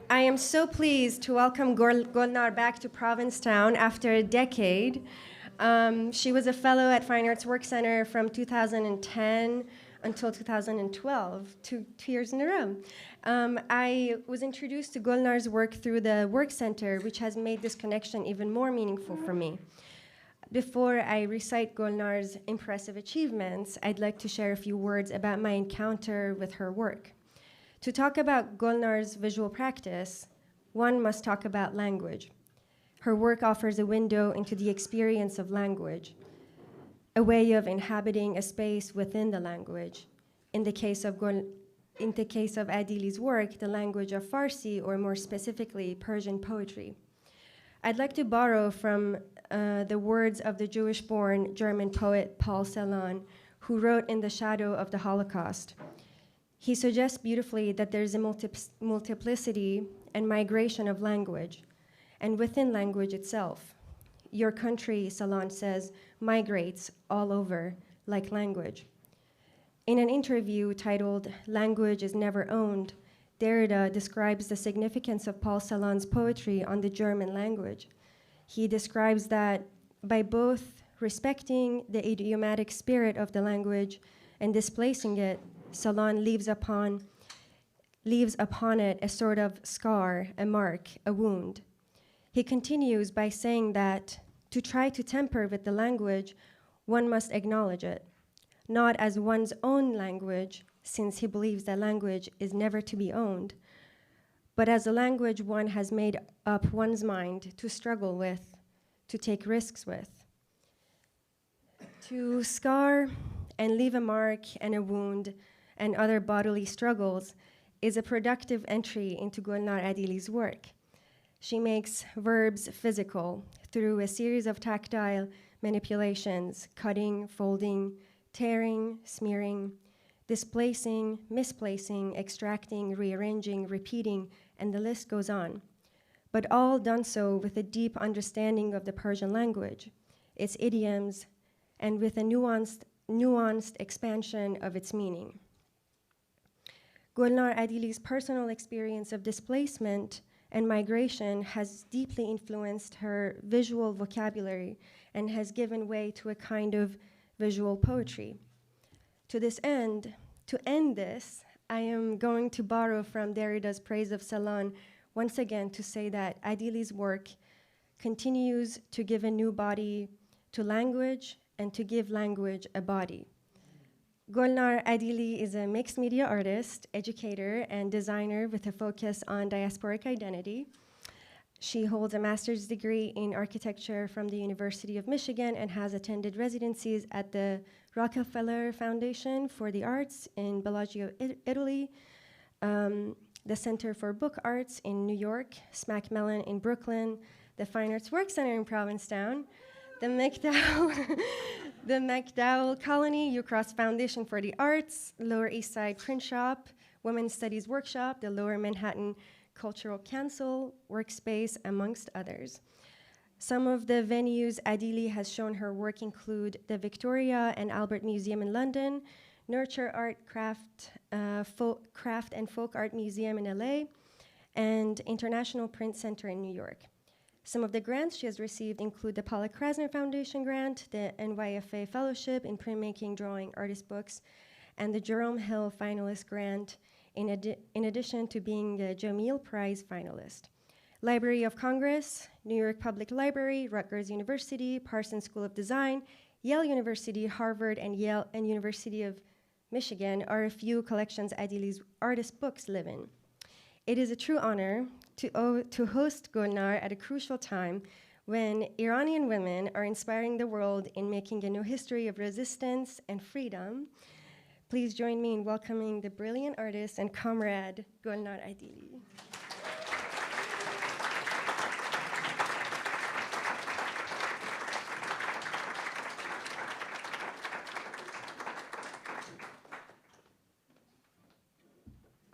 I am so pleased to welcome Golnar back to Provincetown after a decade. She was a fellow at Fine Arts Work Center from 2010 until 2012, two years in a row. I was introduced to Golnar's work through the Work Center, which has made this connection even more meaningful for me. Before I recite Golnar's impressive achievements, I'd like to share a few words about my encounter with her work. To talk about Golnar's visual practice, one must talk about language. Her work offers a window into the experience of language, a way of inhabiting a space within the language. In the case of Adili's work, the language of Farsi, or more specifically, Persian poetry. I'd like to borrow from the words of the Jewish-born German poet Paul Celan, who wrote In the Shadow of the Holocaust. He suggests beautifully that there's a multiplicity and migration of language, and within language itself. Your country, Celan says, migrates all over like language. In an interview titled Language is Never Owned, Derrida describes the significance of Paul Celan's poetry on the German language. He describes that by both respecting the idiomatic spirit of the language and displacing it, Celan leaves upon it a sort of scar, a mark, a wound. He continues by saying that to try to tamper with the language, one must acknowledge it, not as one's own language, since he believes that language is never to be owned, but as a language one has made up one's mind to struggle with, to take risks with. To scar and leave a mark and a wound and other bodily struggles is a productive entry into Golnar Adili's work. She makes verbs physical through a series of tactile manipulations, cutting, folding, tearing, smearing, displacing, misplacing, extracting, rearranging, repeating, and the list goes on. But all done so with a deep understanding of the Persian language, its idioms, and with a nuanced expansion of its meaning. Golnar Adili's personal experience of displacement and migration has deeply influenced her visual vocabulary and has given way to a kind of visual poetry. To this end, to end this, I am going to borrow from Derrida's praise of Celan once again to say that Adili's work continues to give a new body to language and to give language a body. Golnar Adili is a mixed media artist, educator, and designer with a focus on diasporic identity. She holds a master's degree in architecture from the University of Michigan and has attended residencies at the Rockefeller Foundation for the Arts in Bellagio, Italy, the Center for Book Arts in New York, Mellon in Brooklyn, the Fine Arts Work Center in Provincetown, the MacDowell Colony, Ucross Foundation for the Arts, Lower East Side Printshop, Women's Studies Workshop, the Lower Manhattan Cultural Council, Workspace, amongst others. Some of the venues Adili has shown her work include the Victoria and Albert Museum in London, Nurture Art, Craft and Folk Art Museum in LA, and International Print Center in New York. Some of the grants she has received include the Pollock-Krasner Foundation grant, the NYFA Fellowship in Printmaking, Drawing, Artist Books, and the Jerome Hill Finalist Grant, in addition to being a Jameel Prize finalist. Library of Congress, New York Public Library, Rutgers University, Parsons School of Design, Yale University, Harvard, and Yale and University of Michigan are a few collections Adili's artist books live in. It is a true honor to host Golnar at a crucial time when Iranian women are inspiring the world in making a new history of resistance and freedom. Please join me in welcoming the brilliant artist and comrade, Golnar Adili.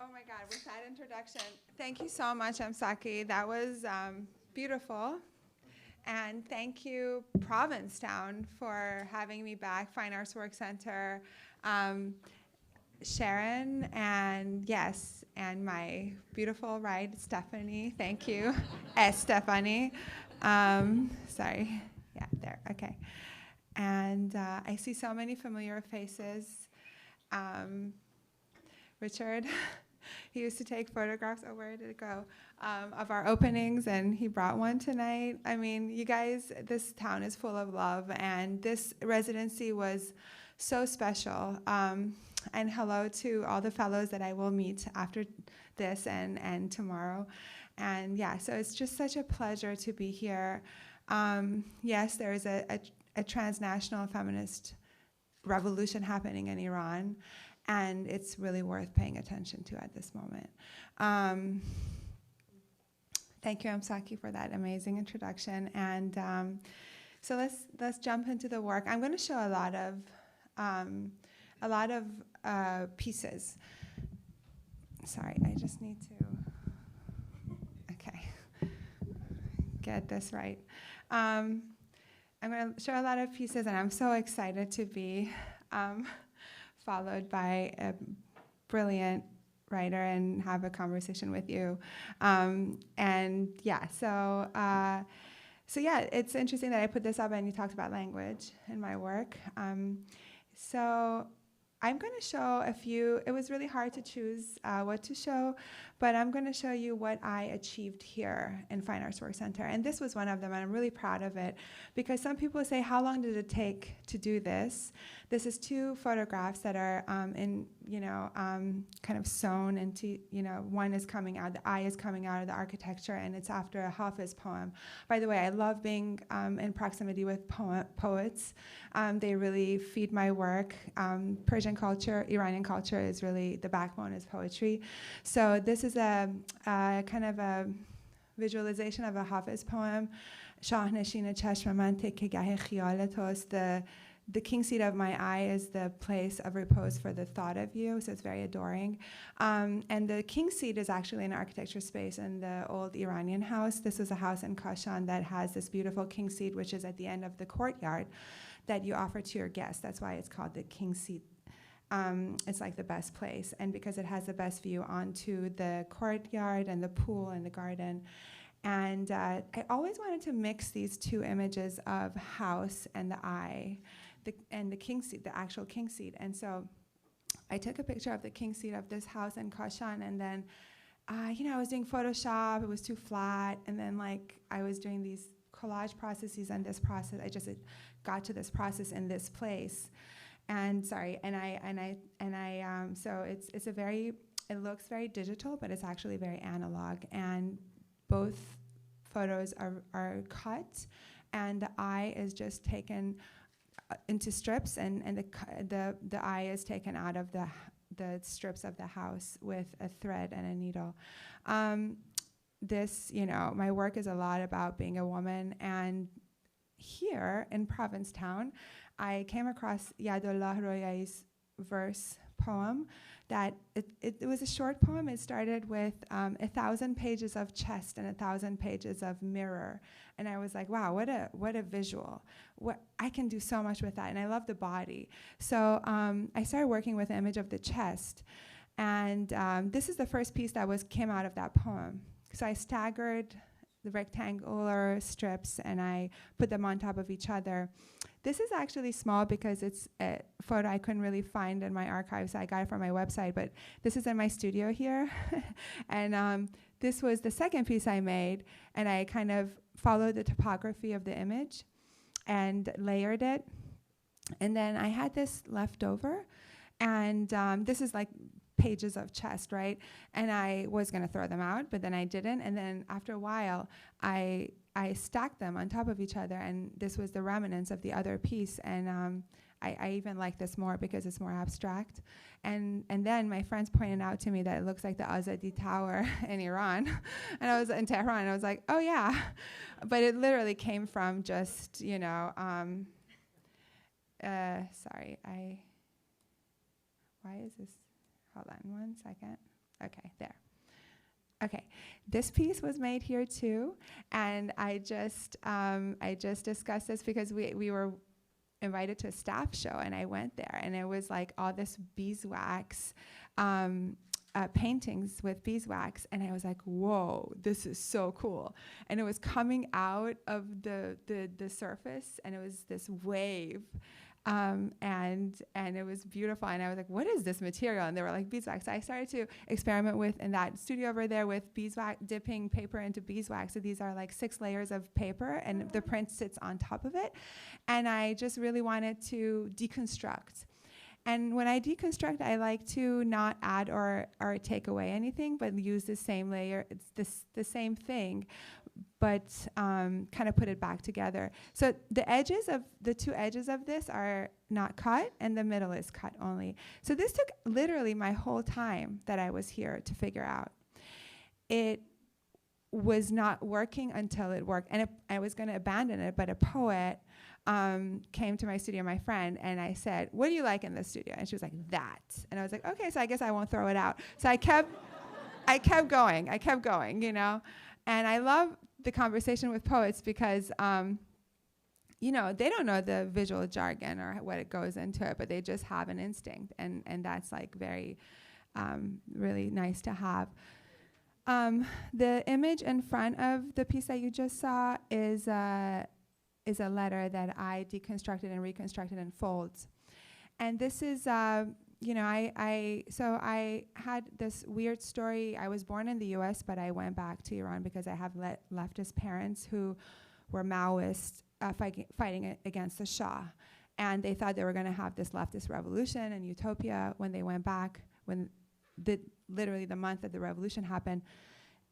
Oh my God, with that introduction, thank you so much, Asako. That was beautiful. And thank you, Provincetown, for having me back, Fine Arts Work Center. Sharon, and yes, and my beautiful bride, Stephanie. Thank you. Stephanie. Sorry. Yeah, there. Okay. And I see so many familiar faces. Richard, he used to take photographs. Oh, where did it go? Of our openings, and he brought one tonight. I mean, you guys, this town is full of love, and this residency was so special. And hello to all the fellows that I will meet after this and tomorrow. And yeah, so it's just such a pleasure to be here. Yes, there is a transnational feminist revolution happening in Iran, and it's really worth paying attention to at this moment. Thank you, Amsaki, for that amazing introduction. And so let's jump into the work. I'm going to show a lot of pieces. Sorry, I just need to, get this right. I'm going to show a lot of pieces, and I'm so excited to be followed by a brilliant writer and have a conversation with you. And yeah, so yeah, it's interesting that I put this up and you talked about language in my work. So I'm going to show a few. It was really hard to choose what to show, but I'm going to show you what I achieved here in Fine Arts Work Center. And this was one of them, and I'm really proud of it, because some people say, how long did it take to do this? This is 2 photographs that are kind of sewn into, one is coming out, the eye is coming out of the architecture, and it's after a Hafiz poem. By the way, I love being in proximity with poets. They really feed my work. Persian culture, Iranian culture is really, the backbone is poetry. So this is a kind of a visualization of a Hafiz poem. Shahneshine chashma man tekke gahe khiyal tost. The king seat of my eye is the place of repose for the thought of you, so it's very adoring. And the king seat is actually an architecture space in the old Iranian house. This is a house in Kashan that has this beautiful king seat, which is at the end of the courtyard, that you offer to your guests. That's why it's called the king seat. It's like the best place, and because it has the best view onto the courtyard and the pool and the garden. And I always wanted to mix these 2 images of house and the eye, and the king seat, the actual king seat. And so I took a picture of the king seat of this house in Kashan, and then, I was doing Photoshop, it was too flat, and then I was doing these collage processes, and this process, I just got to this process in this place. And sorry, so it's a very, it looks very digital, but it's actually very analog. And both photos are cut, and the eye is just taken into strips, and the eye is taken out of the strips of the house with a thread and a needle. This, my work is a lot about being a woman, and here in Provincetown, I came across Yadullah Royai's verse poem. That it was a short poem. It started with 1,000 pages of chest and 1,000 pages of mirror, and I was like, wow, what a visual! I can do so much with that, and I love the body. So I started working with the image of the chest, and this is the first piece that came out of that poem. So I staggered the rectangular strips, and I put them on top of each other. This is actually small because it's a photo I couldn't really find in my archives, so I got it from my website, but this is in my studio here. And this was the second piece I made, and I kind of followed the topography of the image and layered it. And then I had this left over, and this is like pages of chest, right? And I was going to throw them out, but then I didn't. And then after a while, I stacked them on top of each other, and this was the remnants of the other piece. And I even like this more because it's more abstract. And then my friends pointed out to me that it looks like the Azadi Tower in Iran. And I was in Tehran, and I was like, oh yeah. But it literally came from just, sorry, why is this? Hold on 1 second. Okay, there. Okay, this piece was made here too, and I just discussed this because we were invited to a staff show, and I went there, and it was like all this beeswax, paintings with beeswax, and I was like, whoa, this is so cool. And it was coming out of the surface, and it was this wave, and it was beautiful. And I was like, what is this material? And they were like, beeswax. So I started to experiment with, in that studio over there, with beeswax, dipping paper into beeswax. So these are like 6 layers of paper, and the print sits on top of it. And I just really wanted to deconstruct. And when I deconstruct, I like to not add or take away anything, but use the same layer. It's the same thing, but kind of put it back together. So the 2 edges of this are not cut, and the middle is cut only. So this took literally my whole time that I was here to figure out. It was not working until it worked, and I was going to abandon it, but a poet came to my studio, my friend, and I said, what do you like in this studio? And she was like, that. And I was like, okay, so I guess I won't throw it out. So I kept going, you know. And I love the conversation with poets because, you know, they don't know the visual jargon or what it goes into it, but they just have an instinct, and that's like very, really nice to have. The image in front of the piece that you just saw is a letter that I deconstructed and reconstructed in folds. And this is, you know, so I had this weird story. I was born in the US, but I went back to Iran because I have leftist parents who were Maoists fighting against the Shah. And they thought they were going to have this leftist revolution and utopia when they went back, when literally the month that the revolution happened.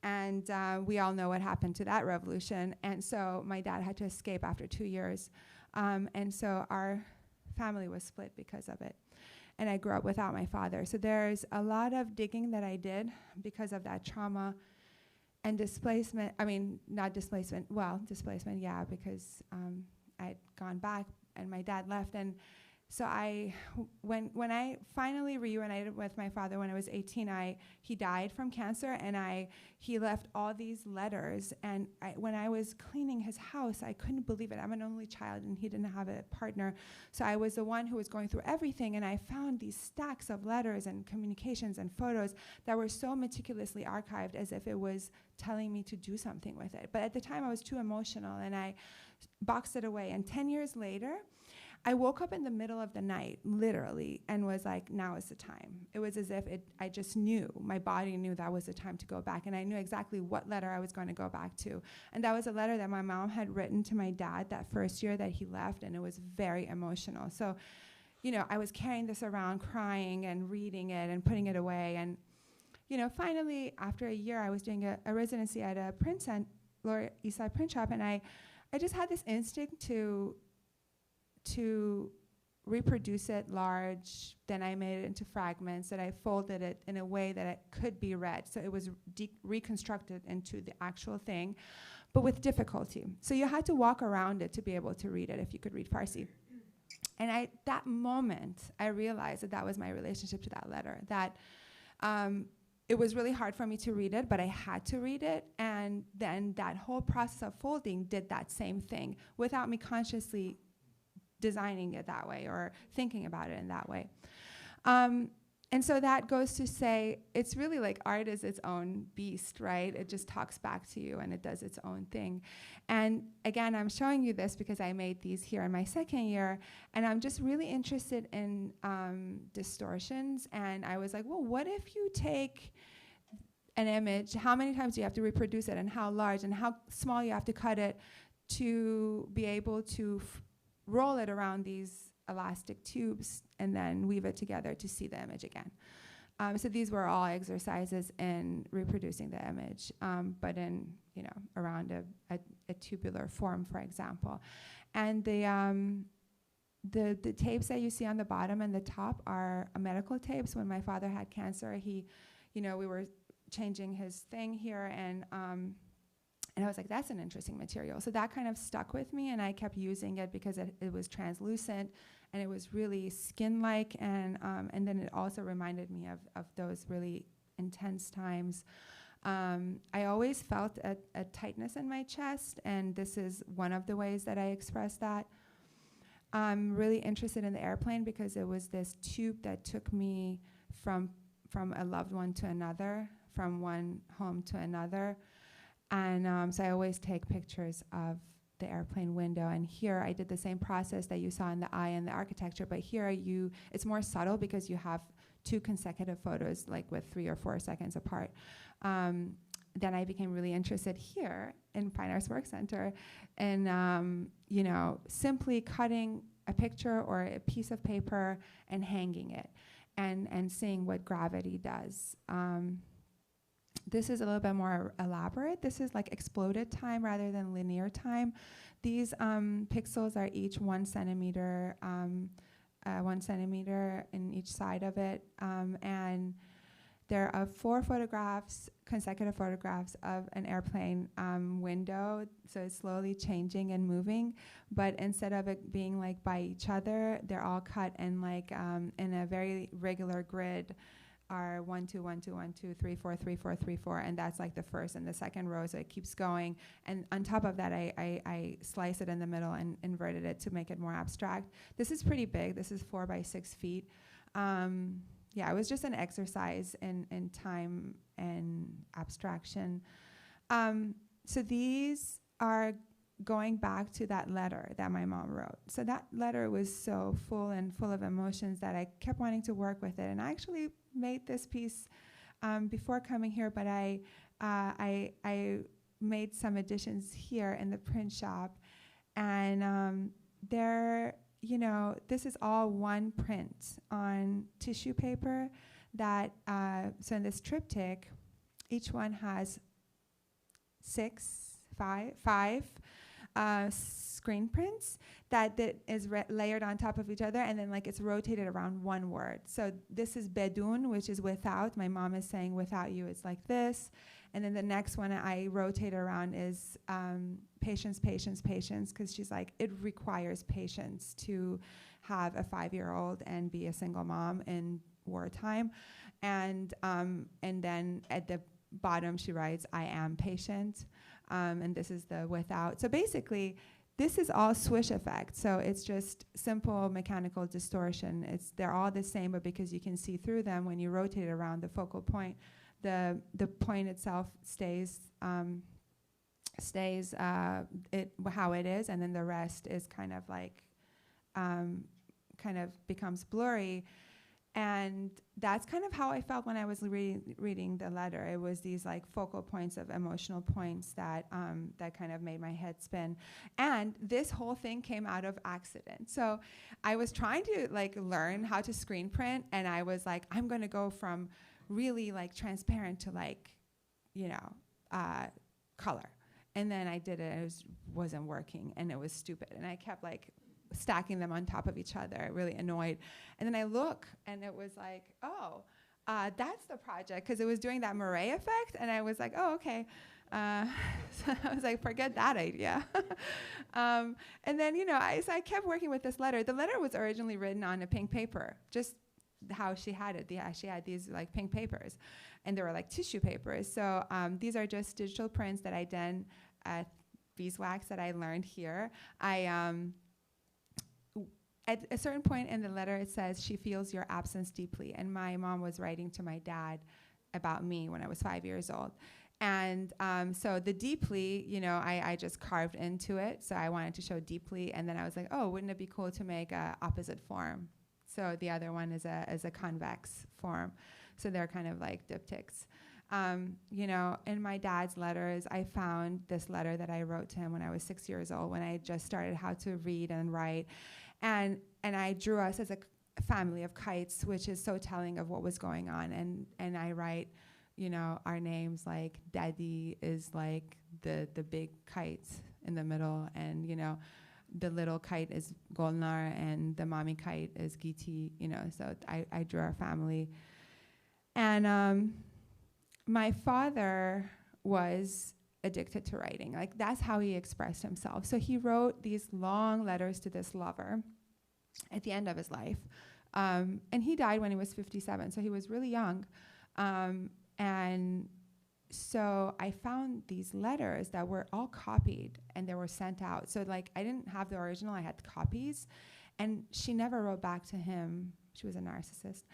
And we all know what happened to that revolution. And so my dad had to escape after 2 years. And so our family was split because of it. And I grew up without my father. So there's a lot of digging that I did because of that trauma and displacement. I mean, not displacement. Well, displacement, yeah, because I'd gone back and my dad left. And so when I finally reunited with my father when I was 18, he died from cancer, and he left all these letters. And when I was cleaning his house, I couldn't believe it. I'm an only child, and he didn't have a partner. So I was the one who was going through everything, and I found these stacks of letters and communications and photos that were so meticulously archived as if it was telling me to do something with it. But at the time, I was too emotional, and I boxed it away. And 10 years later, I woke up in the middle of the night, literally, and was like, now is the time. It was as if I just knew, my body knew that was the time to go back, and I knew exactly what letter I was going to go back to. And that was a letter that my mom had written to my dad that first year that he left, and it was very emotional. So, you know, I was carrying this around, crying and reading it and putting it away. And, you know, finally, after a year, I was doing a residency at a print center, East Side Printshop, and I just had this instinct to reproduce it large. Then I made it into fragments, that I folded it in a way that it could be read. So it was reconstructed into the actual thing, but with difficulty. So you had to walk around it to be able to read it if you could read Farsi. And that moment, I realized that was my relationship to that letter, that it was really hard for me to read it, but I had to read it. And then that whole process of folding did that same thing without me consciously designing it that way or thinking about it in that way. And so that goes to say, it's really like art is its own beast, right? It just talks back to you and it does its own thing. And again, I'm showing you this because I made these here in my second year, and I'm just really interested in distortions. And I was like, well, what if you take an image, how many times do you have to reproduce it, and how large and how small you have to cut it to be able to roll it around these elastic tubes and then weave it together to see the image again. So these were all exercises in reproducing the image, but in, you know, around a tubular form, for example. And the tapes that you see on the bottom and the top are medical tapes. When my father had cancer, we were changing his thing here, and I was like, that's an interesting material. So that kind of stuck with me, and I kept using it because it was translucent, and it was really skin-like, and then it also reminded me of those really intense times. I always felt a tightness in my chest, and this is one of the ways that I express that. I'm really interested in the airplane because it was this tube that took me from a loved one to another, from one home to another. And so I always take pictures of the airplane window. And here I did the same process that you saw in the eye and the architecture, but here it's more subtle because you have 2 consecutive photos, like with 3 or 4 seconds apart. Then I became really interested here in Fine Arts Work Center and simply cutting a picture or a piece of paper and hanging it and seeing what gravity does. This is a little bit more elaborate. This is like exploded time rather than linear time. These pixels are each 1 centimeter, 1 centimeter in each side of it. And there are 4 photographs, consecutive photographs of an airplane window. So it's slowly changing and moving. But instead of it being like by each other, they're all cut and like in a very regular grid are 1, 2, 1, 2, 1, 2, 3, 4, 3, 4, 3, 4, and that's like the first and the second row, so it keeps going. And on top of that, I slice it in the middle and inverted it to make it more abstract. This is pretty big. This is 4 by 6 feet. Yeah, it was just an exercise in time and abstraction. So these are going back to that letter that my mom wrote. So that letter was so full of emotions that I kept wanting to work with it. And I actually made this piece before coming here, but I made some additions here in the print shop. And this is all one print on tissue paper that, so in this triptych, each one has 5 screen prints that is layered on top of each other, and then like it's rotated around one word. So this is bedun, which is without. My mom is saying without you it's like this. And then the next one I rotate around is patience, patience, patience, because she's like, it requires patience to have a 5-year-old and be a single mom in wartime. And then at the bottom she writes, I am patient. And this is the without. So basically, this is all swish effect. So it's just simple mechanical distortion. They're all the same, but because you can see through them when you rotate around the focal point, the point itself stays how it is, and then the rest is kind of like kind of becomes blurry. And that's kind of how I felt when I was reading the letter. It was these like focal points of emotional points that that kind of made my head spin. And this whole thing came out of accident. So I was trying to like learn how to screen print, and I was like, I'm going to go from really like transparent to like, color. And then I did it, and it wasn't working, and it was stupid. And I kept like stacking them on top of each other, really annoyed. And then I look, and it was like, oh, that's the project, because it was doing that Murray effect, and I was like, oh, okay. So I was like, forget that idea. And then, so I kept working with this letter. The letter was originally written on a pink paper, just how she had it. She had these like pink papers, and they were like tissue papers. So these are just digital prints that I done at beeswax that I learned here. At a certain point in the letter, it says, she feels your absence deeply. And my mom was writing to my dad about me when I was 5 years old. And so the deeply, I just carved into it. So I wanted to show deeply. And then I was like, oh, wouldn't it be cool to make a opposite form? So the other one is a convex form. So they're kind of like diptychs. In my dad's letters, I found this letter that I wrote to him when I was 6 years old, when I just started how to read and write. And I drew us as a family of kites, which is so telling of what was going on. And I write, our names, like Daddy is like the big kite in the middle, and the little kite is Golnar, and the mommy kite is Giti. So I drew our family. And my father was addicted to writing. Like, that's how he expressed himself. So he wrote these long letters to this lover at the end of his life. And he died when he was 57, so he was really young. And so I found these letters that were all copied, and they were sent out. So like, I didn't have the original, I had copies. And she never wrote back to him. She was a narcissist.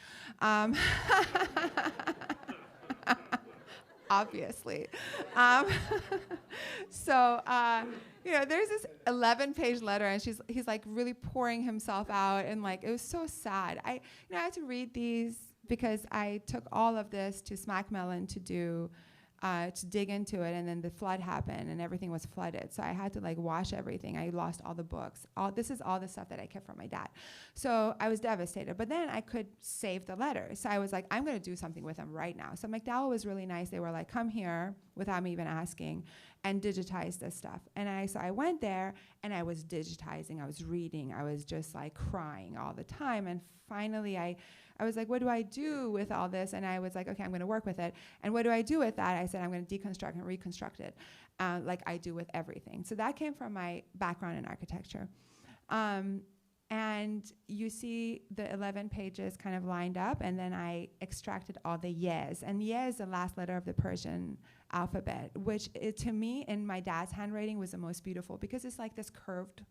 Obviously. So, there's this 11-page letter, and he's like really pouring himself out, and like it was so sad. I had to read these because I took all of this to SMAC Mellon to dig into it, and then the flood happened and everything was flooded. So I had to like wash everything. I lost all the books. This is all the stuff that I kept from my dad. So I was devastated, but then I could save the letters. So I was like, I'm gonna do something with them right now. So MacDowell was really nice. They were like, come here without me even asking and digitize this stuff. And so I went there and I was digitizing, I was reading, I was just like crying all the time. And finally I was like, what do I do with all this? And I was like, okay, I'm going to work with it. And what do I do with that? I said, I'm going to deconstruct and reconstruct it, like I do with everything. So that came from my background in architecture. And you see the 11 pages kind of lined up, and then I extracted all the yes. And yes is the last letter of the Persian alphabet, which to me, in my dad's handwriting, was the most beautiful because it's like this curved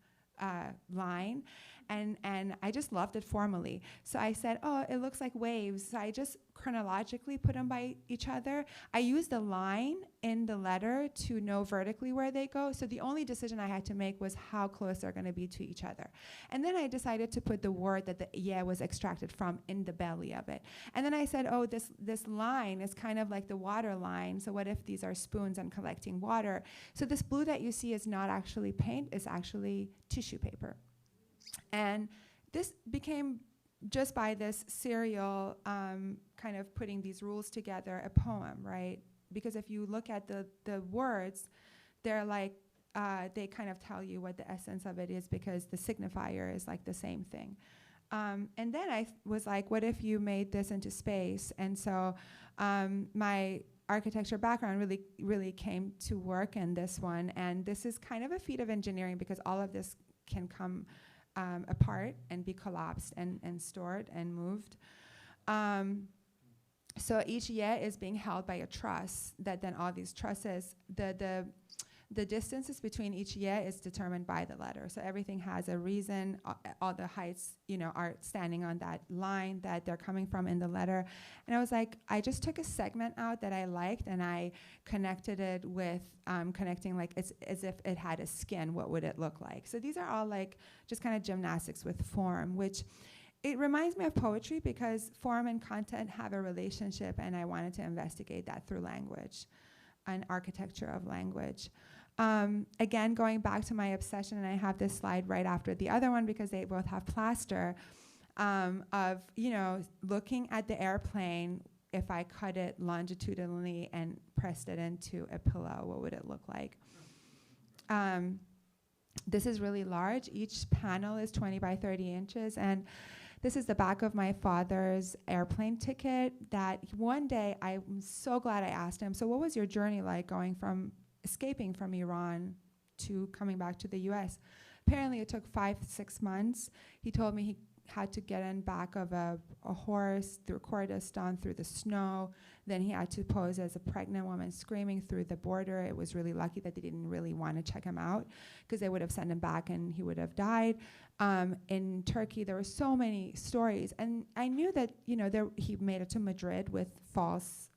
line, and I just loved it formally. So I said, oh, it looks like waves. So I just chronologically put them by each other. I used the line in the letter to know vertically where they go. So the only decision I had to make was how close they're going to be to each other. And then I decided to put the word that the yeah was extracted from in the belly of it. And then I said, oh, this line is kind of like the water line. So what if these are spoons and collecting water? So this blue that you see is not actually paint, it's actually tissue paper. And this became, just by this serial kind of putting these rules together, a poem, right? Because if you look at the words, they're like, they kind of tell you what the essence of it is because the signifier is like the same thing. And then I was like, what if you made this into space? And so my architecture background really came to work in this one. And this is kind of a feat of engineering because all of this can come apart and be collapsed and stored and moved. So each yeah is being held by a truss that then all these trusses, the distances between each yeah is determined by the letter. So everything has a reason. All the heights, are standing on that line that they're coming from in the letter. And I was like, I just took a segment out that I liked and I connected it with connecting like it's as if it had a skin. What would it look like? So these are all like just kind of gymnastics with form, which it reminds me of poetry because form and content have a relationship, and I wanted to investigate that through language and architecture of language. Again, going back to my obsession, and I have this slide right after the other one because they both have plaster, of, looking at the airplane, if I cut it longitudinally and pressed it into a pillow, what would it look like? This is really large. Each panel is 20 by 30 inches, and this is the back of my father's airplane ticket that one day, I'm so glad I asked him, so what was your journey like going from escaping from Iran to coming back to the US? Apparently it took 5-6 months. He told me he had to get in back of a horse through Kurdistan, through the snow. Then he had to pose as a pregnant woman screaming through the border. It was really lucky that they didn't really want to check him out because they would have sent him back and he would have died. In Turkey, there were so many stories. And I knew that, he made it to Madrid with false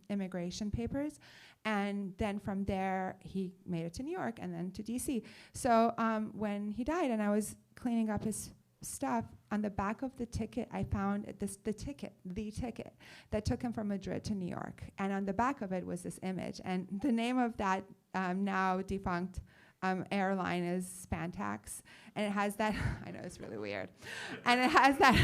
immigration papers. And then from there, he made it to New York and then to DC. So when he died and I was cleaning up his stuff, on the back of the ticket, I found the ticket that took him from Madrid to New York. And on the back of it was this image. And the name of that now defunct airline is Spantax. And it has that, I know it's really weird. And it has that,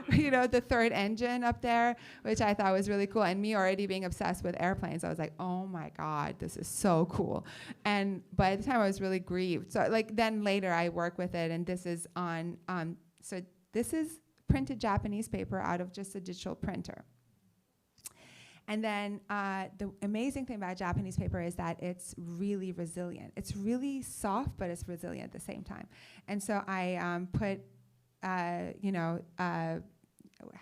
the third engine up there, which I thought was really cool. And me already being obsessed with airplanes, I was like, oh my God, this is so cool. And by the time I was really grieved. So then later I work with it, and this is on, so this is printed Japanese paper out of just a digital printer. And then the amazing thing about Japanese paper is that it's really resilient. It's really soft, but it's resilient at the same time. And so I put, how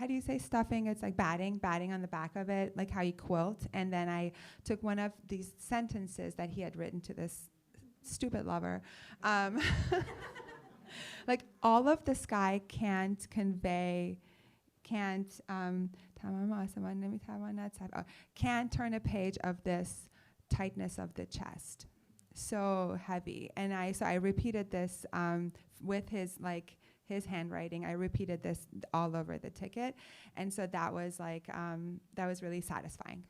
do you say stuffing? It's like batting on the back of it, like how you quilt. And then I took one of these sentences that he had written to this stupid lover. Like all of the sky can't convey, can't can't turn a page of this tightness of the chest. So heavy. And I repeated this with his handwriting. I repeated this all over the ticket. And so that was that was really satisfying.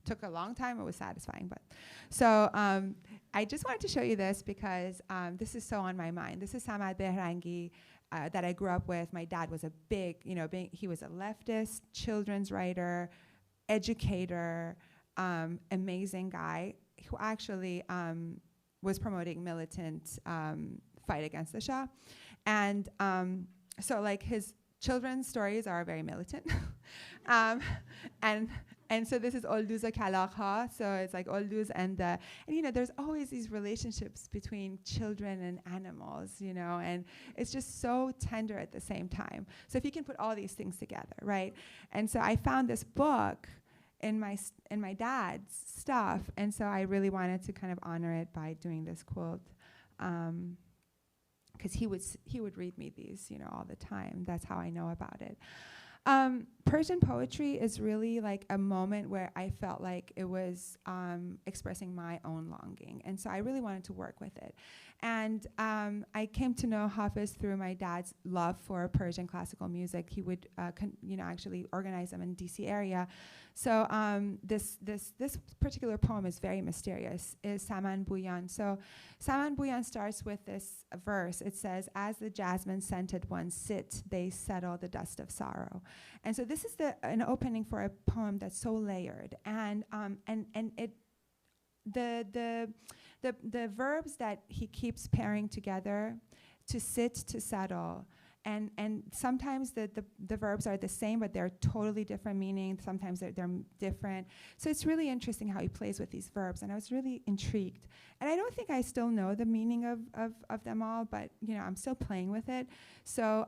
Took a long time, it was satisfying. But so I just wanted to show you this because this is so on my mind. This is Samad Behrangi that I grew up with. My dad was a he was a leftist, children's writer, educator, amazing guy who actually was promoting militant fight against the Shah. And so his children's stories are very militant. And so this is Olduza Kalakha, so it's like Olduz and there's always these relationships between children and animals, and it's just so tender at the same time. So if you can put all these things together, right? And so I found this book in my dad's stuff, and so I really wanted to kind of honor it by doing this quilt, because he would read me these, all the time. That's how I know about it. Persian poetry is really like a moment where I felt like it was expressing my own longing. And so I really wanted to work with it. And I came to know Hafiz through my dad's love for Persian classical music. He would actually organize them in DC area. So this particular poem is very mysterious, is Saman Buyan. So Saman Buyan starts with this verse. It says, as the jasmine-scented ones sit, they settle the dust of sorrow. And so this is an opening for a poem that's so layered. And the verbs that he keeps pairing together, to sit, to settle, and sometimes the verbs are the same, but they're totally different meaning. Sometimes they're different. So it's really interesting how he plays with these verbs, and I was really intrigued. And I don't think I still know the meaning of them all, but I'm still playing with it. So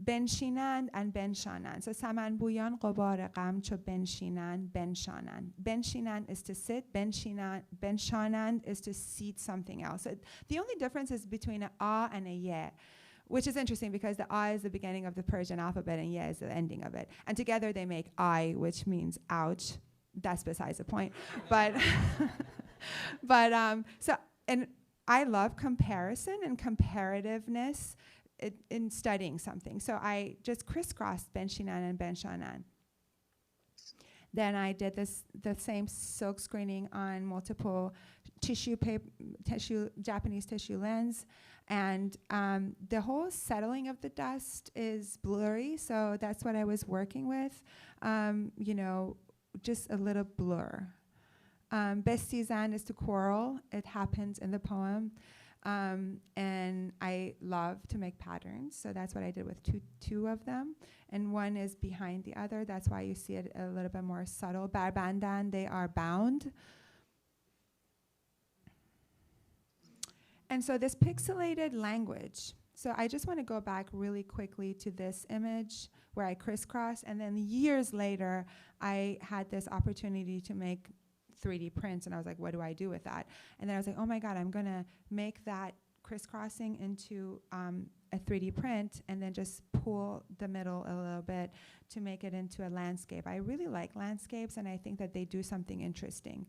بنشینند and بنشانند. So saman buyan غبار غم چو بنشینند بنشانند. بنشینند is to sit, بنشانند is to seat something else. So the only difference is between an a and a ye, which is interesting because the a is the beginning of the Persian alphabet and ye is the ending of it. And together they make I, which means ouch. That's besides the point. But and I love comparison and comparativeness in studying something. So I just crisscrossed Benshinan and Benshanan. Then I did the same silk screening on multiple Japanese tissue lens. And the whole settling of the dust is blurry, so that's what I was working with. Just a little blur. Bestizan is to quarrel. It happens in the poem. And I love to make patterns, so that's what I did with two of them. And one is behind the other. That's why you see it a little bit more subtle. Barbandan, they are bound. And so this pixelated language. So I just want to go back really quickly to this image where I crisscross, and then years later, I had this opportunity to make 3D prints, and I was like, what do I do with that? And then I was like, oh my God, I'm gonna make that crisscrossing into a 3D print and then just pull the middle a little bit to make it into a landscape. I really like landscapes, and I think that they do something interesting.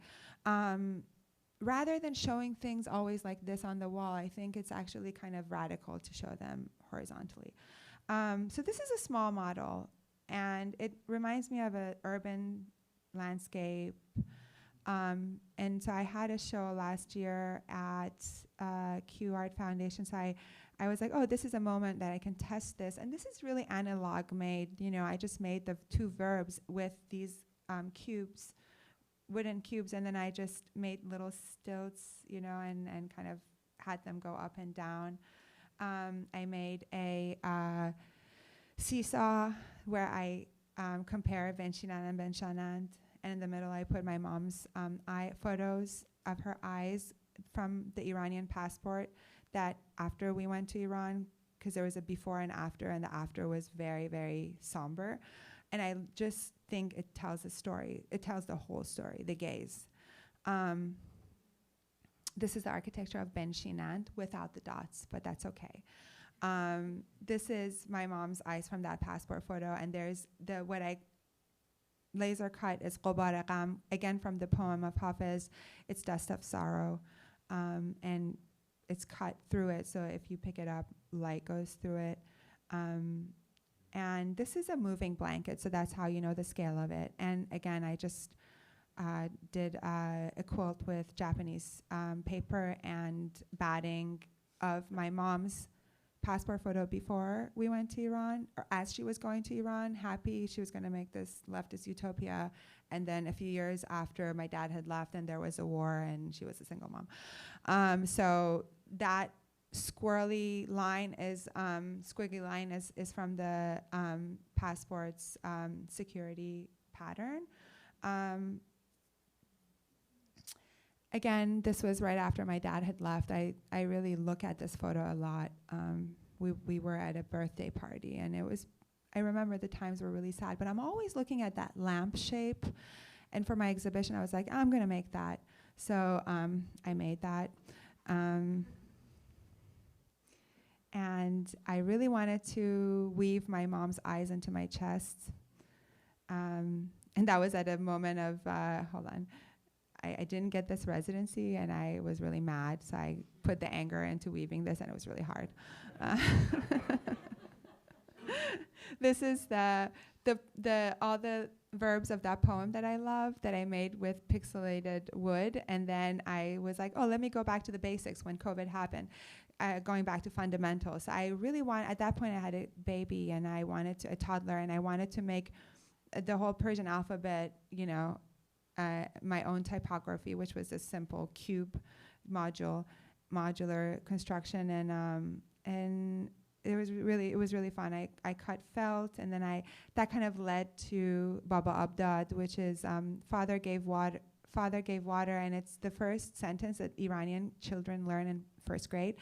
Rather than showing things always like this on the wall, I think it's actually kind of radical to show them horizontally. So this is a small model, and it reminds me of an urban landscape. And so I had a show last year at Q Art Foundation. So I was like, oh, this is a moment that I can test this. And this is really analog made. I just made the two verbs with these cubes, wooden cubes, and then I just made little stilts, and kind of had them go up and down. I made a seesaw where I compare Benshinan and Benshanand. And in the middle, I put my mom's photos of her eyes from the Iranian passport that after we went to Iran, because there was a before and the after was very, very somber. And I just think it tells a story. It tells the whole story, the gaze. This is the architecture of Ben Shinant without the dots, but that's okay. This is my mom's eyes from that passport photo, and there's what I laser cut is Qobar Gham, again from the poem of Hafiz. It's Dust of Sorrow, and it's cut through it, so if you pick it up, light goes through it. And this is a moving blanket, so that's how you know the scale of it. And again, I just did a quilt with Japanese paper and batting of my mom's passport photo before we went to Iran, or as she was going to Iran, happy she was going to make this leftist utopia. And then a few years after my dad had left and there was a war and she was a single mom. So that squiggly line is from the passport's security pattern. Again, this was right after my dad had left. I really look at this photo a lot. We were at a birthday party, and I remember the times were really sad, but I'm always looking at that lamp shape. And for my exhibition, I was like, I'm gonna make that. So I made that. And I really wanted to weave my mom's eyes into my chest. And that was at a moment of, hold on. I didn't get this residency, and I was really mad, so I put the anger into weaving this, and it was really hard. This is all the verbs of that poem that I love that I made with pixelated wood, and then I was like, oh, let me go back to the basics when COVID happened, going back to fundamentals. I really at that point I had a baby, and I wanted a toddler, and I wanted to make the whole Persian alphabet, my own typography, which was a simple cube modular construction, and it was really fun. I cut felt, and then that kind of led to Baba Abdad, which is father gave water, and it's the first sentence that Iranian children learn in first grade.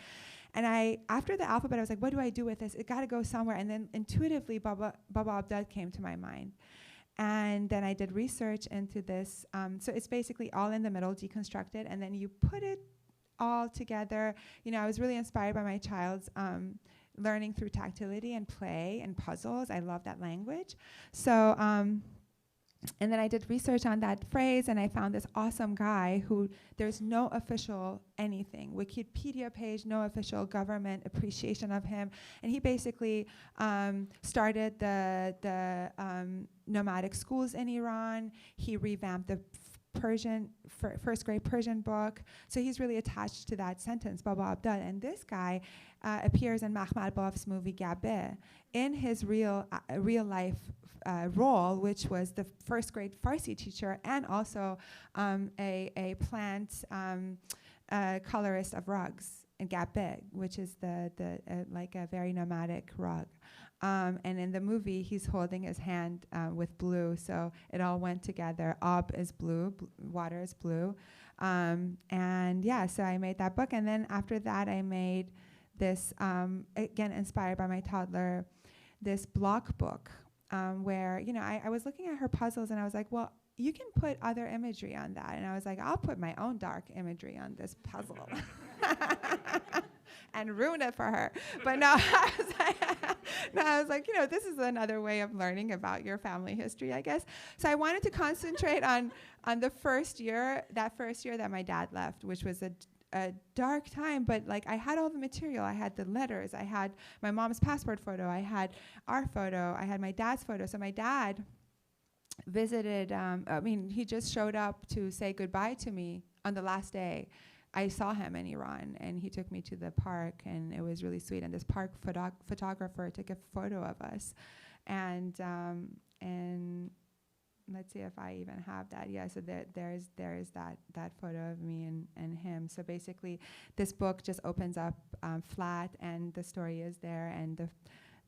And after the alphabet, I was like, what do I do with this? It got to go somewhere. And then intuitively, Baba Abdad came to my mind. And then I did research into this. So it's basically all in the middle, deconstructed, and then you put it all together. I was really inspired by my child's learning through tactility and play and puzzles. I love that language. So, and then I did research on that phrase, and I found this awesome guy who there's no official anything, Wikipedia page, no official government appreciation of him. And he basically started the nomadic schools in Iran. He revamped the first grade Persian book. So he's really attached to that sentence, Baba Abdal. And this guy appears in Mahmal Baf's movie Gabe in his real life role, which was the first grade Farsi teacher and also a plant colorist of rugs in Gabe, which is like a very nomadic rug. And in the movie, he's holding his hand with blue, so it all went together. Ab is blue, water is blue. And yeah, so I made that book. And then after that, I made this, again, inspired by my toddler, this block book where, I was looking at her puzzles and I was like, well, you can put other imagery on that. And I was like, I'll put my own dark imagery on this puzzle. And ruin it for her. But no, I was like, this is another way of learning about your family history, I guess. So I wanted to concentrate on the first year that my dad left, which was a dark time, but I had all the material. I had the letters, I had my mom's passport photo, I had our photo, I had my dad's photo. So my dad visited, he just showed up to say goodbye to me on the last day. I saw him in Iran, and he took me to the park, and it was really sweet. And this park photographer took a photo of us, and let's see if I even have that. Yeah, so there's that photo of me and him. So basically, this book just opens up flat, and the story is there, and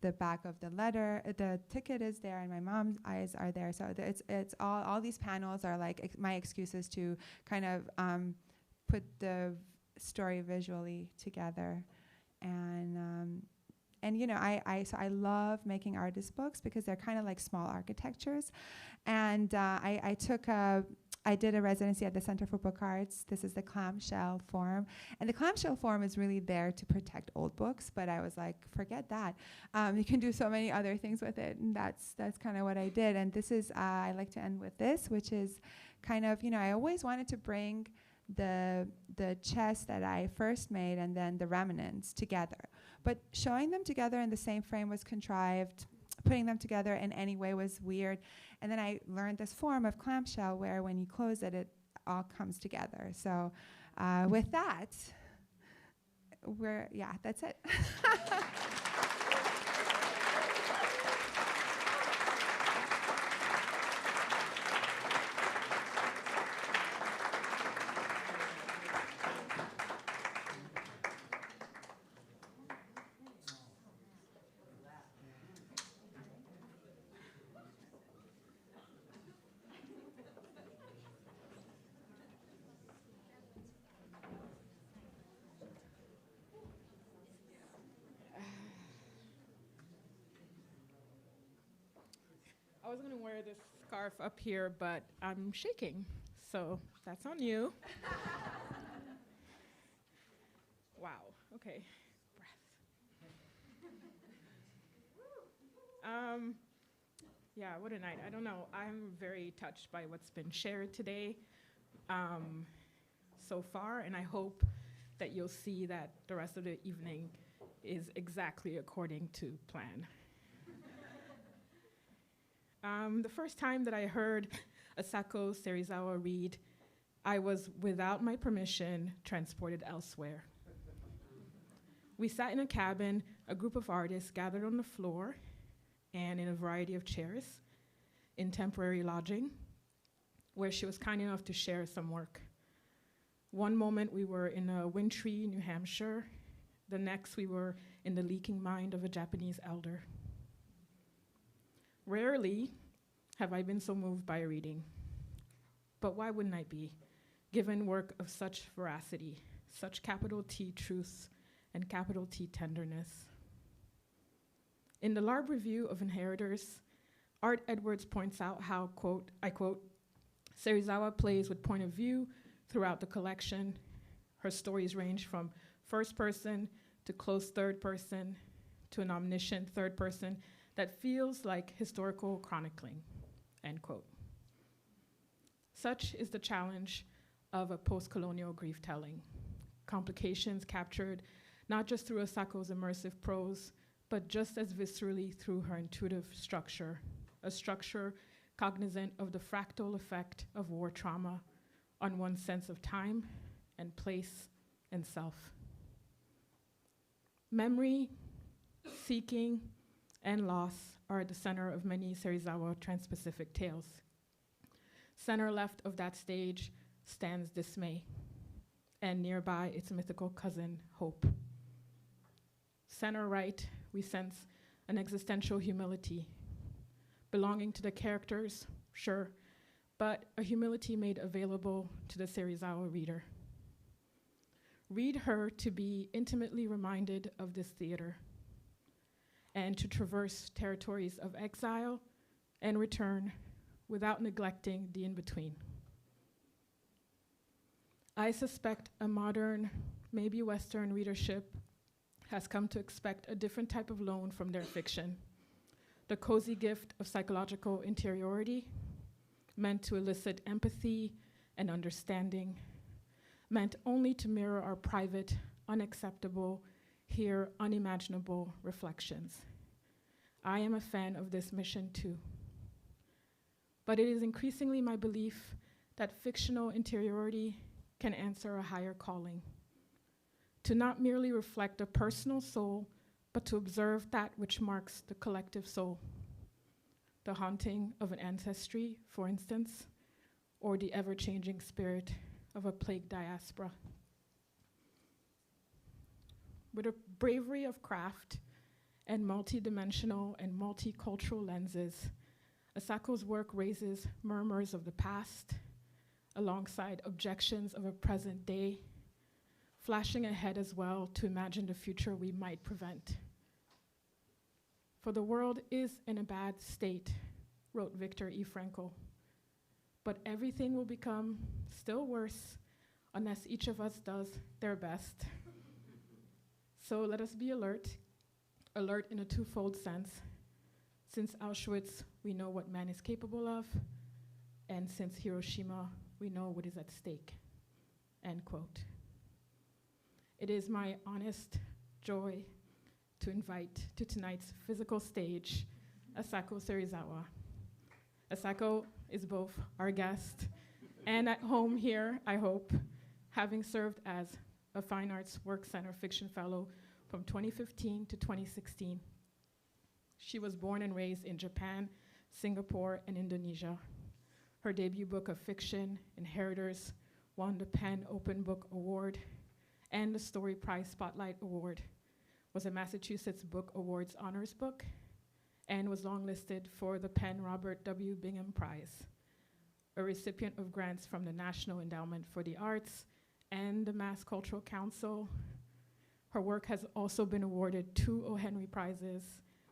the back of the letter, the ticket is there, and my mom's eyes are there. So it's all these panels are like my excuses to kind of put the story visually together, and I love making artist books because they're kind of like small architectures, and I took I did a residency at the Center for Book Arts. This is the clamshell form. And the clamshell form is really there to protect old books, but I was like, forget that. You can do so many other things with it, and that's kind of what I did. And this is, I like to end with this, which is kind of, I always wanted to bring the chess that I first made and then the remnants together. But showing them together in the same frame was contrived. Putting them together in any way was weird. And then I learned this form of clamshell where when you close it, it all comes together. So with that, that's it. I was going to wear this scarf up here, but I'm shaking, so that's on you. Wow, okay, breath. Yeah, what a night. I don't know. I'm very touched by what's been shared today so far, and I hope that you'll see that the rest of the evening is exactly according to plan. The first time that I heard Asako Serizawa read, I was, without my permission, transported elsewhere. We sat in a cabin, a group of artists gathered on the floor and in a variety of chairs in temporary lodging, where she was kind enough to share some work. One moment we were in a wintry New Hampshire, the next we were in the leaking mind of a Japanese elder. Rarely have I been so moved by a reading, but why wouldn't I be, given work of such veracity, such capital T truth and capital T tenderness? In the LARB review of Inheritors, Art Edwards points out how, quote, I quote, Serizawa plays with point of view throughout the collection. Her stories range from first person to close third person to an omniscient third person that feels like historical chronicling, end quote. Such is the challenge of a post-colonial grief-telling. Complications captured not just through Asako's immersive prose, but just as viscerally through her intuitive structure, a structure cognizant of the fractal effect of war trauma on one's sense of time and place and self. Memory, seeking, and loss are at the center of many Serizawa trans-Pacific tales. Center left of that stage stands dismay, and nearby its mythical cousin, hope. Center right, we sense an existential humility, belonging to the characters, sure, but a humility made available to the Serizawa reader. Read her to be intimately reminded of this theater, and to traverse territories of exile and return without neglecting the in-between. I suspect a modern, maybe Western readership has come to expect a different type of loan from their fiction, the cozy gift of psychological interiority, meant to elicit empathy and understanding, meant only to mirror our private, unacceptable, here unimaginable reflections. I am a fan of this mission too. But it is increasingly my belief that fictional interiority can answer a higher calling, to not merely reflect a personal soul, but to observe that which marks the collective soul, the haunting of an ancestry, for instance, or the ever-changing spirit of a plagued diaspora. With a bravery of craft and multidimensional and multicultural lenses, Asako's work raises murmurs of the past alongside objections of a present day, flashing ahead as well to imagine the future we might prevent. For the world is in a bad state, wrote Viktor E. Frankl, but everything will become still worse unless each of us does their best. So let us be alert in a twofold sense. Since Auschwitz, we know what man is capable of, and since Hiroshima, we know what is at stake, end quote. It is my honest joy to invite to tonight's physical stage, Asako Serizawa. Asako is both our guest and at home here, I hope, having served as a Fine Arts Work Center Fiction Fellow from 2015 to 2016. She was born and raised in Japan, Singapore, and Indonesia. Her debut book of fiction, Inheritors, won the PEN Open Book Award and the Story Prize Spotlight Award, was a Massachusetts Book Awards Honors Book, and was longlisted for the PEN Robert W. Bingham Prize, a recipient of grants from the National Endowment for the Arts and the Mass Cultural Council. Her work has also been awarded 2 O. Henry Prizes,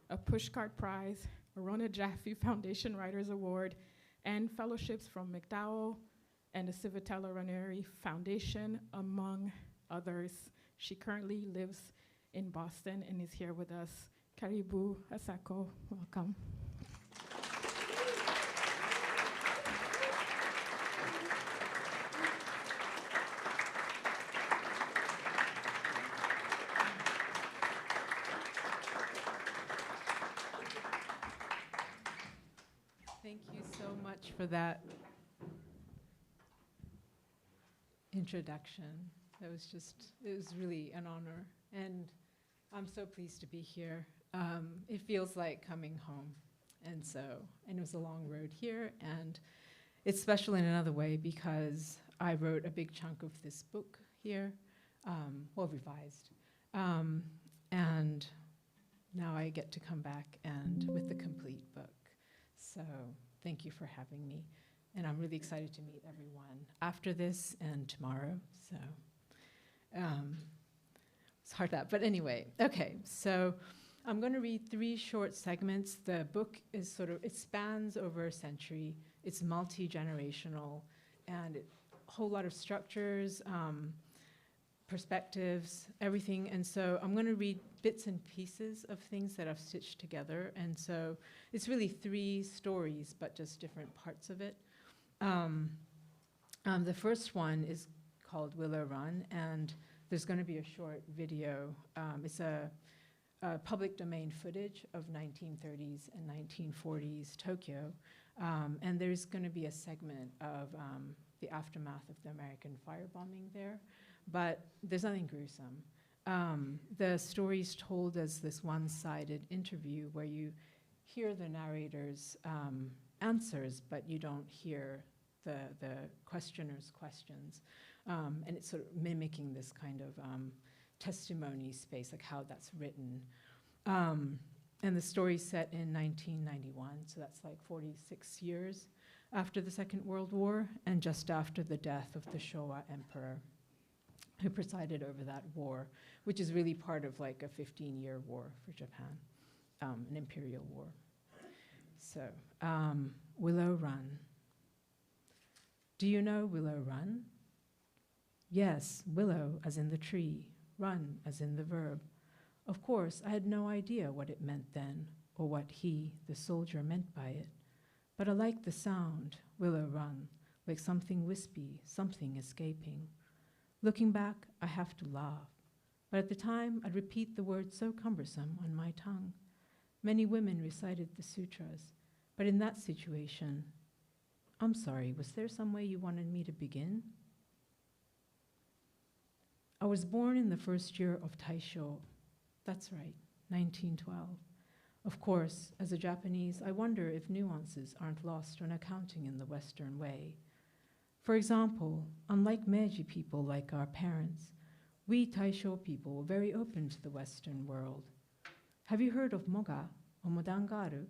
a Pushcart Prize, a Rona Jaffe Foundation Writers Award, and fellowships from MacDowell and the Civitella Ranieri Foundation, among others. She currently lives in Boston and is here with us. Karibu, Asako, welcome. Thank you so much for that introduction. It was really an honor. And I'm so pleased to be here. It feels like coming home. And it was a long road here. And it's special in another way because I wrote a big chunk of this book here, revised. And now I get to come back and with the complete book. So thank you for having me. And I'm really excited to meet everyone after this and tomorrow. So it's hard that, but anyway, okay. So I'm going to read 3 short segments. The book is it spans over a century. It's multi-generational and a whole lot of structures, perspectives, everything. And so I'm going to read bits and pieces of things that I've stitched together. And so it's really 3 stories, but just different parts of it. The first one is called Willow Run, and there's going to be a short video. It's a public domain footage of 1930s and 1940s Tokyo. And there's going to be a segment of the aftermath of the American firebombing there. But there's nothing gruesome. The story's told as this one-sided interview where you hear the narrator's answers, but you don't hear the questioner's questions. And it's sort of mimicking this kind of testimony space, like how that's written. And the story's set in 1991, so that's like 46 years after the Second World War and just after the death of the Showa emperor who presided over that war, which is really part of like a 15-year war for Japan, an imperial war. So, Willow Run. Do you know Willow Run? Yes, willow as in the tree, run as in the verb. Of course, I had no idea what it meant then, or what he, the soldier, meant by it. But I liked the sound, Willow Run, like something wispy, something escaping. Looking back, I have to laugh. But at the time, I'd repeat the word so cumbersome on my tongue. Many women recited the sutras, but in that situation, I'm sorry, was there some way you wanted me to begin? I was born in the first year of Taisho. That's right, 1912. Of course, as a Japanese, I wonder if nuances aren't lost when accounting in the Western way. For example, unlike Meiji people like our parents, we Taisho people were very open to the Western world. Have you heard of Moga, or Modangaru?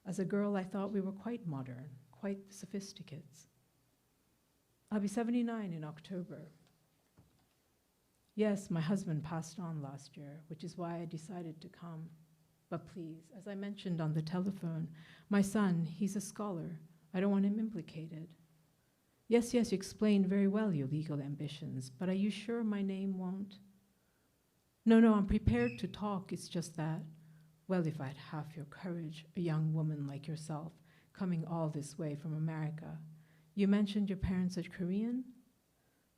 As a girl, I thought we were quite modern, quite sophisticates. I'll be 79 in October. Yes, my husband passed on last year, which is why I decided to come. But please, as I mentioned on the telephone, my son, he's a scholar. I don't want him implicated. Yes, yes, you explained very well your legal ambitions, but are you sure my name won't? No, no, I'm prepared to talk, it's just that, well, if I had half your courage, a young woman like yourself, coming all this way from America. You mentioned your parents are Korean?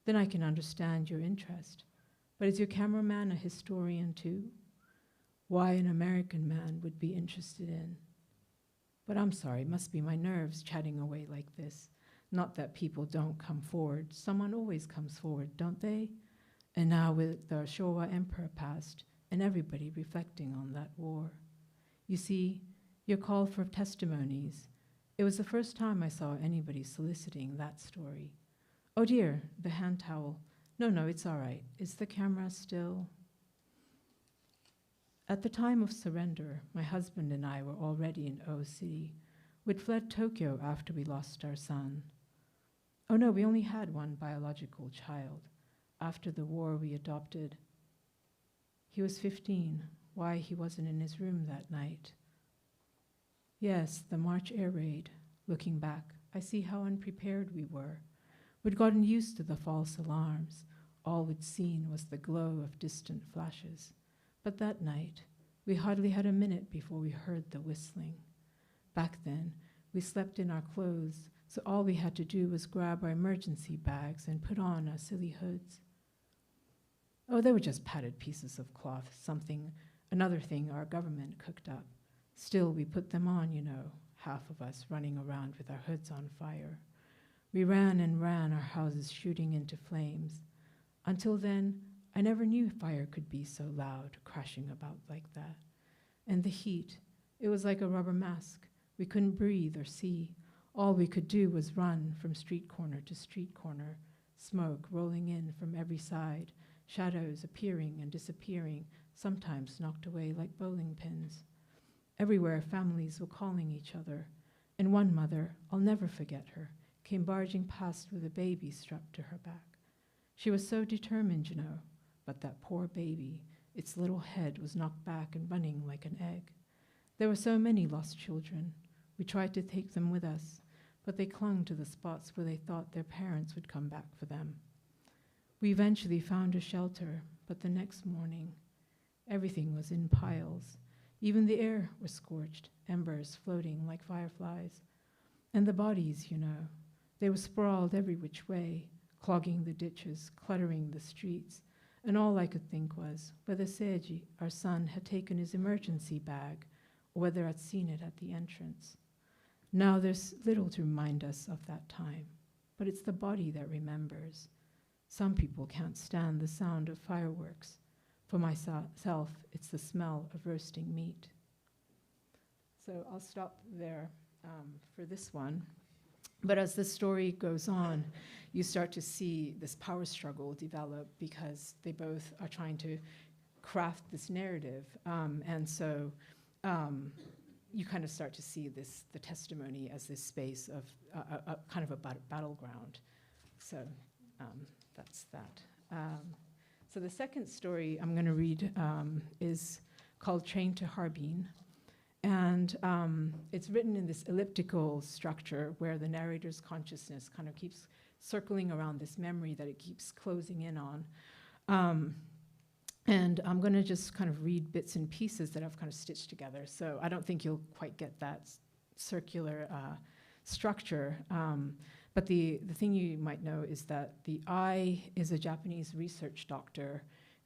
Then I can understand your interest. But is your cameraman a historian too? Why an American man would be interested in? But I'm sorry, it must be my nerves chatting away like this. Not that people don't come forward. Someone always comes forward, don't they? And now with the Showa Emperor passed, and everybody reflecting on that war. You see, your call for testimonies, it was the first time I saw anybody soliciting that story. Oh dear, the hand towel. No, no, it's all right. Is the camera still? At the time of surrender, my husband and I were already in O City. We'd fled Tokyo after we lost our son. Oh no, we only had one biological child. After the war, we adopted. He was 15. Why he wasn't in his room that night? Yes, the March air raid. Looking back, I see how unprepared we were. We'd gotten used to the false alarms. All we'd seen was the glow of distant flashes. But that night, we hardly had a minute before we heard the whistling. Back then, we slept in our clothes, so all we had to do was grab our emergency bags and put on our silly hoods. Oh, they were just padded pieces of cloth, another thing our government cooked up. Still, we put them on, you know, half of us running around with our hoods on fire. We ran and ran, our houses shooting into flames. Until then, I never knew fire could be so loud, crashing about like that. And the heat, it was like a rubber mask. We couldn't breathe or see. All we could do was run from street corner to street corner, smoke rolling in from every side, shadows appearing and disappearing, sometimes knocked away like bowling pins. Everywhere, families were calling each other, and one mother, I'll never forget her, came barging past with a baby strapped to her back. She was so determined, you know, but that poor baby, its little head was knocked back and running like an egg. There were so many lost children. We tried to take them with us, but they clung to the spots where they thought their parents would come back for them. We eventually found a shelter, but the next morning, everything was in piles. Even the air was scorched, embers floating like fireflies. And the bodies, you know, they were sprawled every which way, clogging the ditches, cluttering the streets. And all I could think was whether Seiji, our son, had taken his emergency bag, or whether I'd seen it at the entrance. Now there's little to remind us of that time, but it's the body that remembers. Some people can't stand the sound of fireworks. For myself, it's the smell of roasting meat. So I'll stop there for this one. But as the story goes on, you start to see this power struggle develop because they both are trying to craft this narrative. And so you kind of start to see the testimony as this space of a kind of a battleground. So that's that. So the second story I'm going to read is called Train to Harbin. And it's written in this elliptical structure where the narrator's consciousness kind of keeps circling around this memory that it keeps closing in on. And I'm going to just kind of read bits and pieces that I've kind of stitched together. So I don't think you'll quite get that circular structure. But the thing you might know is that the I is a Japanese research doctor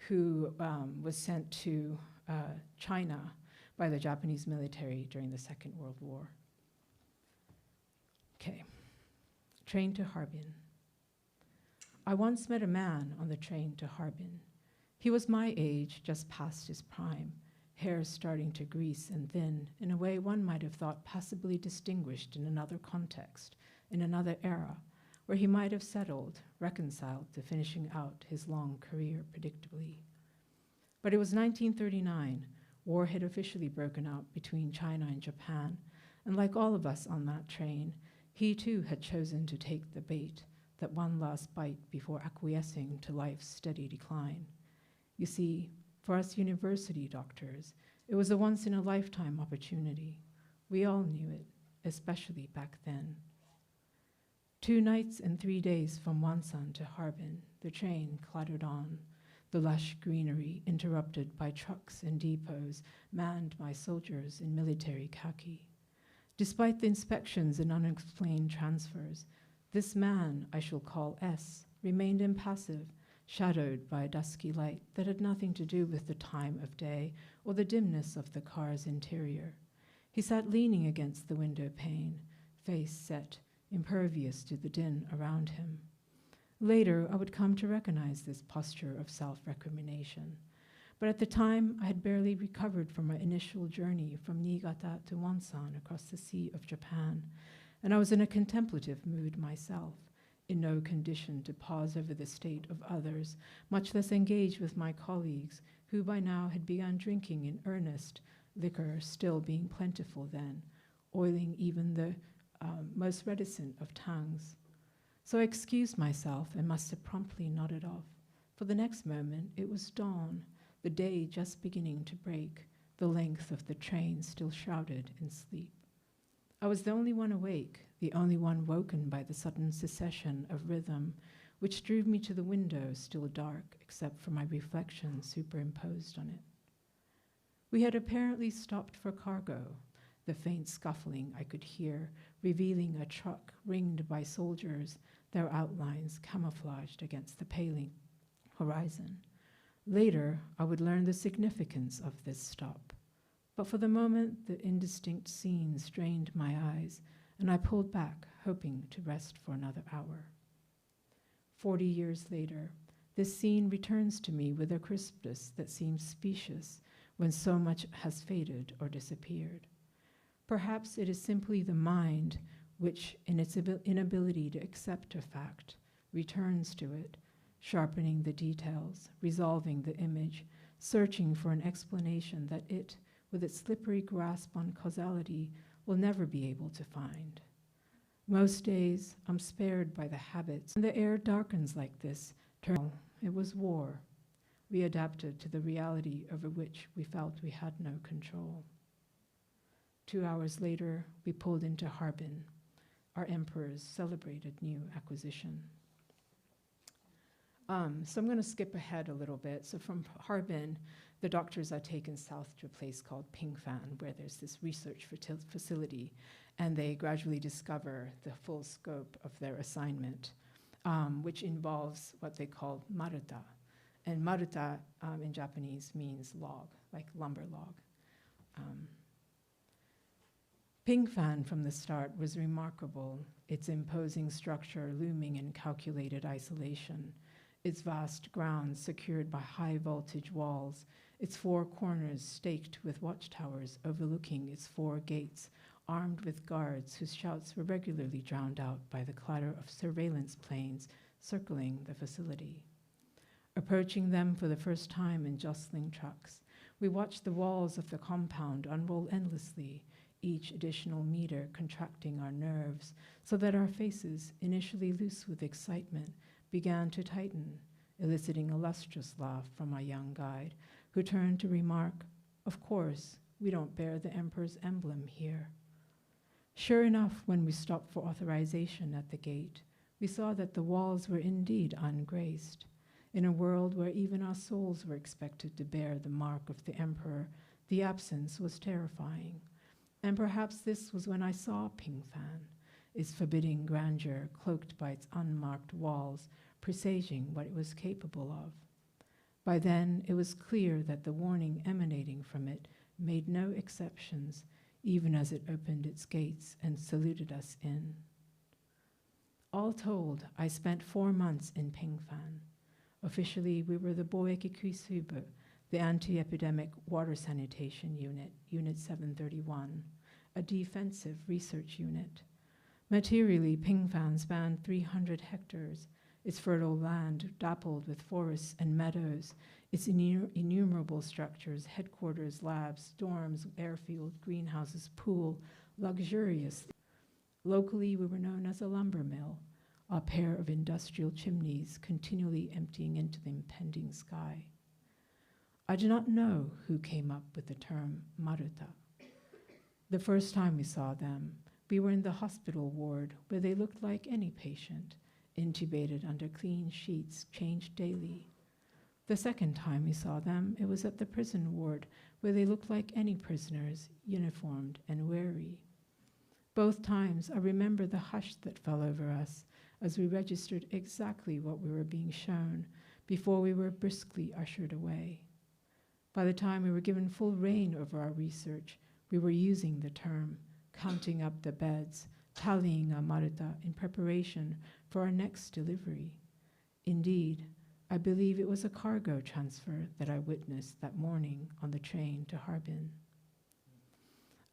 who was sent to China by the Japanese military during the Second World War. Okay, train to Harbin. I once met a man on the train to Harbin. He was my age, just past his prime, hair starting to grease and thin, in a way one might have thought passably distinguished in another context, in another era, where he might have settled, reconciled to finishing out his long career predictably. But it was 1939. War had officially broken out between China and Japan, and like all of us on that train, he too had chosen to take the bait, that one last bite before acquiescing to life's steady decline. You see, for us university doctors, it was a once-in-a-lifetime opportunity. We all knew it, especially back then. 2 nights and 3 days from Wonsan to Harbin, the train clattered on, the lush greenery interrupted by trucks and depots manned by soldiers in military khaki. Despite the inspections and unexplained transfers, this man, I shall call S, remained impassive, shadowed by a dusky light that had nothing to do with the time of day or the dimness of the car's interior. He sat leaning against the window pane, face set, impervious to the din around him. Later, I would come to recognize this posture of self-recrimination. But at the time, I had barely recovered from my initial journey from Niigata to Wonsan across the Sea of Japan, and I was in a contemplative mood myself, in no condition to pause over the state of others, much less engage with my colleagues, who by now had begun drinking in earnest, liquor still being plentiful then, oiling even the most reticent of tongues. So I excused myself and must have promptly nodded off. For the next moment, it was dawn, the day just beginning to break, the length of the train still shrouded in sleep. I was the only one awake, the only one woken by the sudden cessation of rhythm, which drew me to the window, still dark, except for my reflection superimposed on it. We had apparently stopped for cargo, the faint scuffling I could hear, revealing a truck ringed by soldiers, their outlines camouflaged against the paling horizon. Later, I would learn the significance of this stop. But for the moment, the indistinct scene strained my eyes, and I pulled back, hoping to rest for another hour. 40 years later, this scene returns to me with a crispness that seems specious when so much has faded or disappeared. Perhaps it is simply the mind which, in its inability to accept a fact, returns to it, sharpening the details, resolving the image, searching for an explanation that it, with its slippery grasp on causality, will never be able to find. Most days, I'm spared by the habits. When the air darkens like this, it was war. We adapted to the reality over which we felt we had no control. 2 hours later, we pulled into Harbin, our emperor's celebrated new acquisition. So I'm going to skip ahead a little bit. So from Harbin, the doctors are taken south to a place called Pingfan, where there's this research facility, and they gradually discover the full scope of their assignment, which involves what they call maruta. And maruta in Japanese means log, like lumber log. Pingfan from the start was remarkable, its imposing structure looming in calculated isolation, its vast grounds secured by high voltage walls, its 4 corners staked with watchtowers overlooking its 4 gates, armed with guards whose shouts were regularly drowned out by the clatter of surveillance planes circling the facility. Approaching them for the first time in jostling trucks, we watched the walls of the compound unroll endlessly, each additional meter contracting our nerves, so that our faces, initially loose with excitement, began to tighten, eliciting a lustrous laugh from our young guide, who turned to remark, "Of course, we don't bear the emperor's emblem here." Sure enough, when we stopped for authorization at the gate, we saw that the walls were indeed ungraced. In a world where even our souls were expected to bear the mark of the emperor, the absence was terrifying. And perhaps this was when I saw Pingfan, its forbidding grandeur cloaked by its unmarked walls, presaging what it was capable of. By then, it was clear that the warning emanating from it made no exceptions, even as it opened its gates and saluted us in. All told, I spent 4 months in Pingfan. Officially, we were the Boekikuisube, the anti-epidemic water sanitation unit, Unit 731, a defensive research unit. Materially, Pingfan spanned 300 hectares, its fertile land dappled with forests and meadows, its innumerable structures, headquarters, labs, dorms, airfield, greenhouses, pool, luxurious. Locally, we were known as a lumber mill, a pair of industrial chimneys continually emptying into the impending sky. I do not know who came up with the term maruta. The first time we saw them, We were in the hospital ward where they looked like any patient, intubated under clean sheets, changed daily. The second time we saw them, it was at the prison ward where they looked like any prisoners, uniformed and wary. Both times I remember the hush that fell over us as we registered exactly what we were being shown before we were briskly ushered away. By the time we were given full reign over our research, we were using the term, counting up the beds, tallying our maruta in preparation for our next delivery. Indeed, I believe it was a cargo transfer that I witnessed that morning on the train to Harbin.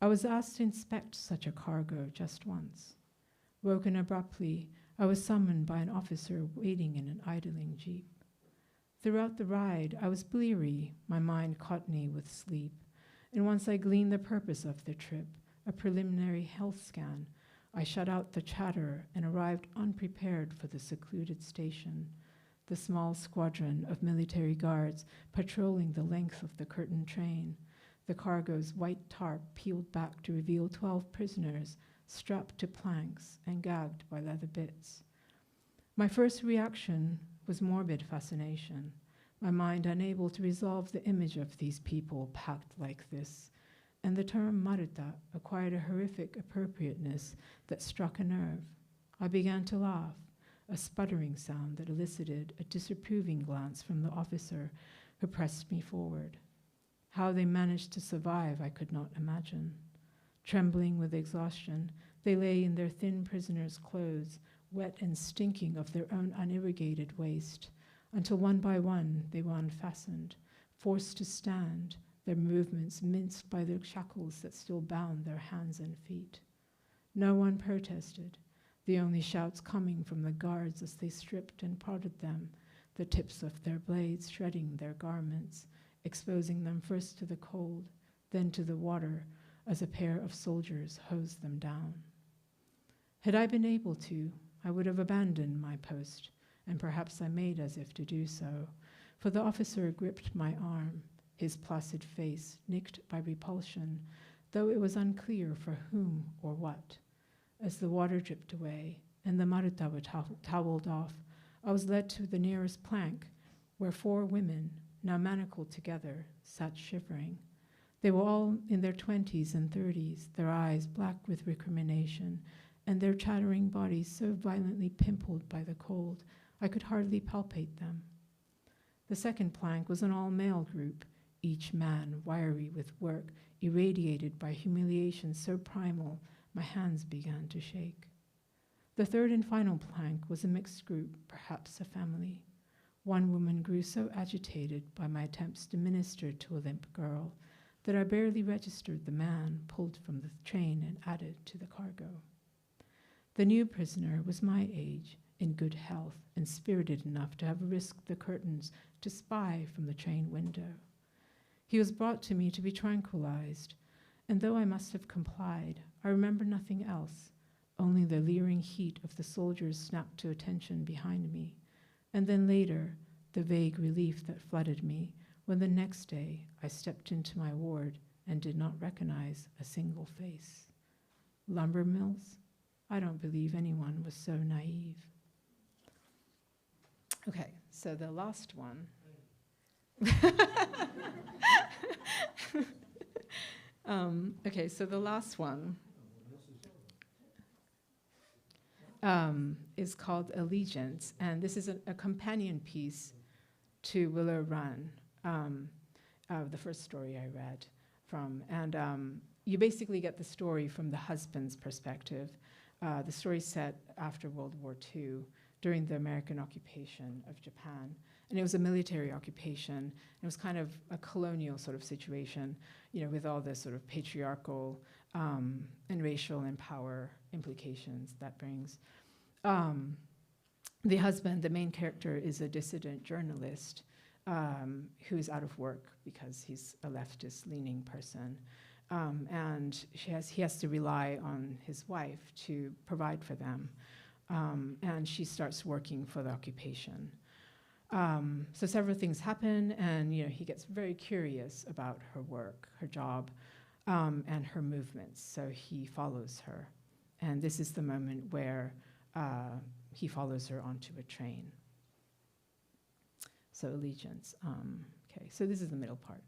I was asked to inspect such a cargo just once. Woken abruptly, I was summoned by an officer waiting in an idling jeep. Throughout the ride, I was bleary, my mind cottony with sleep, and once I gleaned the purpose of the trip, a preliminary health scan, I shut out the chatter and arrived unprepared for the secluded station, the small squadron of military guards patrolling the length of the curtained train, the cargo's white tarp peeled back to reveal 12 prisoners strapped to planks and gagged by leather bits. My first reaction was morbid fascination, my mind unable to resolve the image of these people packed like this, and the term maruta acquired a horrific appropriateness that struck a nerve. I began to laugh, a sputtering sound that elicited a disapproving glance from the officer who pressed me forward. How they managed to survive, I could not imagine. Trembling with exhaustion, they lay in their thin prisoner's clothes, wet and stinking of their own unirrigated waste, until one by one they were unfastened, forced to stand, their movements minced by the shackles that still bound their hands and feet. No one protested, the only shouts coming from the guards as they stripped and prodded them, the tips of their blades shredding their garments, exposing them first to the cold, then to the water, as a pair of soldiers hosed them down. Had I been able to, I would have abandoned my post, and perhaps I made as if to do so, for the officer gripped my arm, his placid face nicked by repulsion, though it was unclear for whom or what. As the water dripped away and the maruta were toweled off, I was led to the nearest plank, where 4 women, now manacled together, sat shivering. They were all in their 20s and 30s, their eyes black with recrimination, and their chattering bodies so violently pimpled by the cold, I could hardly palpate them. The second plank was an all-male group, each man wiry with work, irradiated by humiliation so primal, my hands began to shake. The third and final plank was a mixed group, perhaps a family. One woman grew so agitated by my attempts to minister to a limp girl that I barely registered the man pulled from the train and added to the cargo. The new prisoner was my age, in good health, and spirited enough to have risked the curtains to spy from the train window. He was brought to me to be tranquilized, and though I must have complied, I remember nothing else, only the leering heat of the soldiers snapped to attention behind me, and then later, the vague relief that flooded me when the next day I stepped into my ward and did not recognize a single face. Lumber mills? I don't believe anyone was so naive. Okay, so the last one. Okay, so the last one is called Allegiance, and this is a companion piece to Willow Run, the first story I read from. And you basically get the story from the husband's perspective. The story's set after World War II, during the American occupation of Japan. And it was a military occupation. It was kind of a colonial sort of situation, with all the sort of patriarchal and racial and power implications that brings. The husband, the main character, is a dissident journalist who is out of work because he's a leftist-leaning person. And he has to rely on his wife to provide for them. And she starts working for the occupation. So several things happen, and he gets very curious about her work, her job, and her movements. So he follows her. And this is the moment where he follows her onto a train. So allegiance. Okay, so this is the middle part.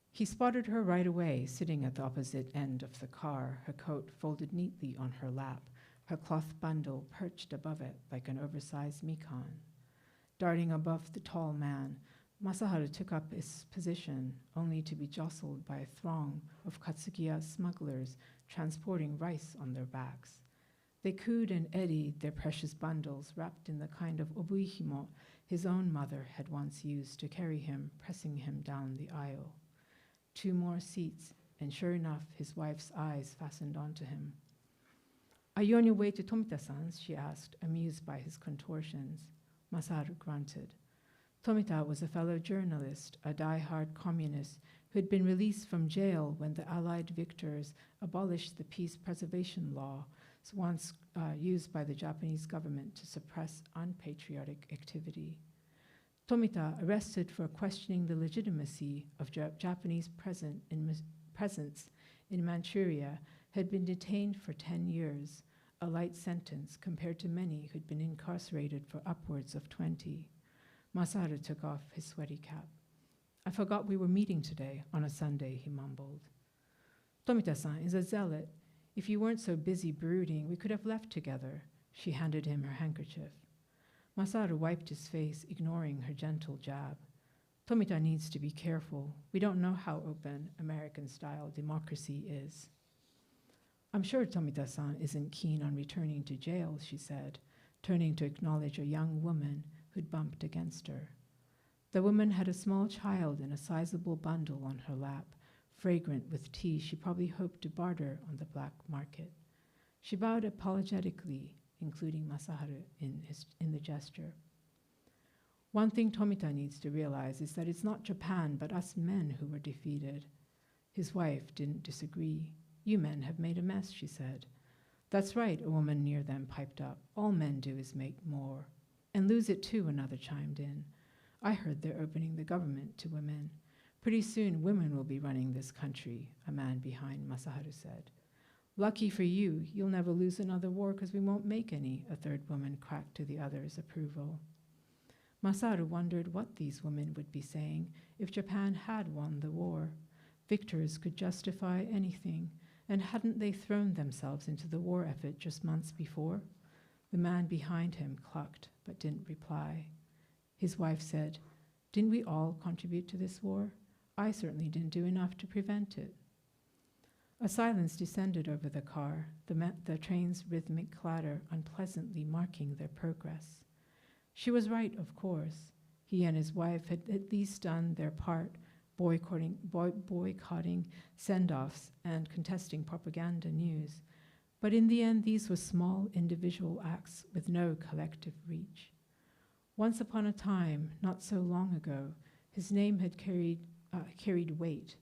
He spotted her right away, sitting at the opposite end of the car, her coat folded neatly on her lap, her cloth bundle perched above it like an oversized mikan. Darting above the tall man, Masaharu took up his position, only to be jostled by a throng of Katsukiya smugglers transporting rice on their backs. They cooed and eddied their precious bundles, wrapped in the kind of obuihimo his own mother had once used to carry him, pressing him down the aisle. 2 more seats, and sure enough, his wife's eyes fastened onto him. "Are you on your way to Tomita-san's?" she asked, amused by his contortions. Masaharu grunted. Tomita was a fellow journalist, a die-hard communist who had been released from jail when the Allied victors abolished the peace preservation law, once used by the Japanese government to suppress unpatriotic activity. Tomita, arrested for questioning the legitimacy of Japanese presence in Manchuria, had been detained for 10 years, a light sentence compared to many who'd been incarcerated for upwards of 20. Masaharu took off his sweaty cap. "I forgot we were meeting today on a Sunday," he mumbled. "Tomita-san is a zealot. If you weren't so busy brooding, we could have left together." She handed him her handkerchief. Masaharu wiped his face, ignoring her gentle jab. "Tomita needs to be careful. We don't know how open American-style democracy is." "I'm sure Tomita-san isn't keen on returning to jail," she said, turning to acknowledge a young woman who'd bumped against her. The woman had a small child and a sizable bundle on her lap, fragrant with tea she probably hoped to barter on the black market. She bowed apologetically, including Masaharu in the gesture. "One thing Tomita needs to realize is that it's not Japan but us men who were defeated." His wife didn't disagree. "You men have made a mess," she said. "That's right," a woman near them piped up. "All men do is make more. And lose it too," another chimed in. "I heard they're opening the government to women. Pretty soon women will be running this country," a man behind Masaharu said. "Lucky for you, you'll never lose another war because we won't make any," a third woman cracked to the other's approval. Masaharu wondered what these women would be saying if Japan had won the war. Victors could justify anything, and hadn't they thrown themselves into the war effort just months before? The man behind him clucked, but didn't reply. His wife said, "Didn't we all contribute to this war? I certainly didn't do enough to prevent it." A silence descended over the car, the train's rhythmic clatter unpleasantly marking their progress. She was right, of course. He and his wife had at least done their part, boycotting send-offs and contesting propaganda news. But in the end, these were small individual acts with no collective reach. Once upon a time, not so long ago, his name had carried weight.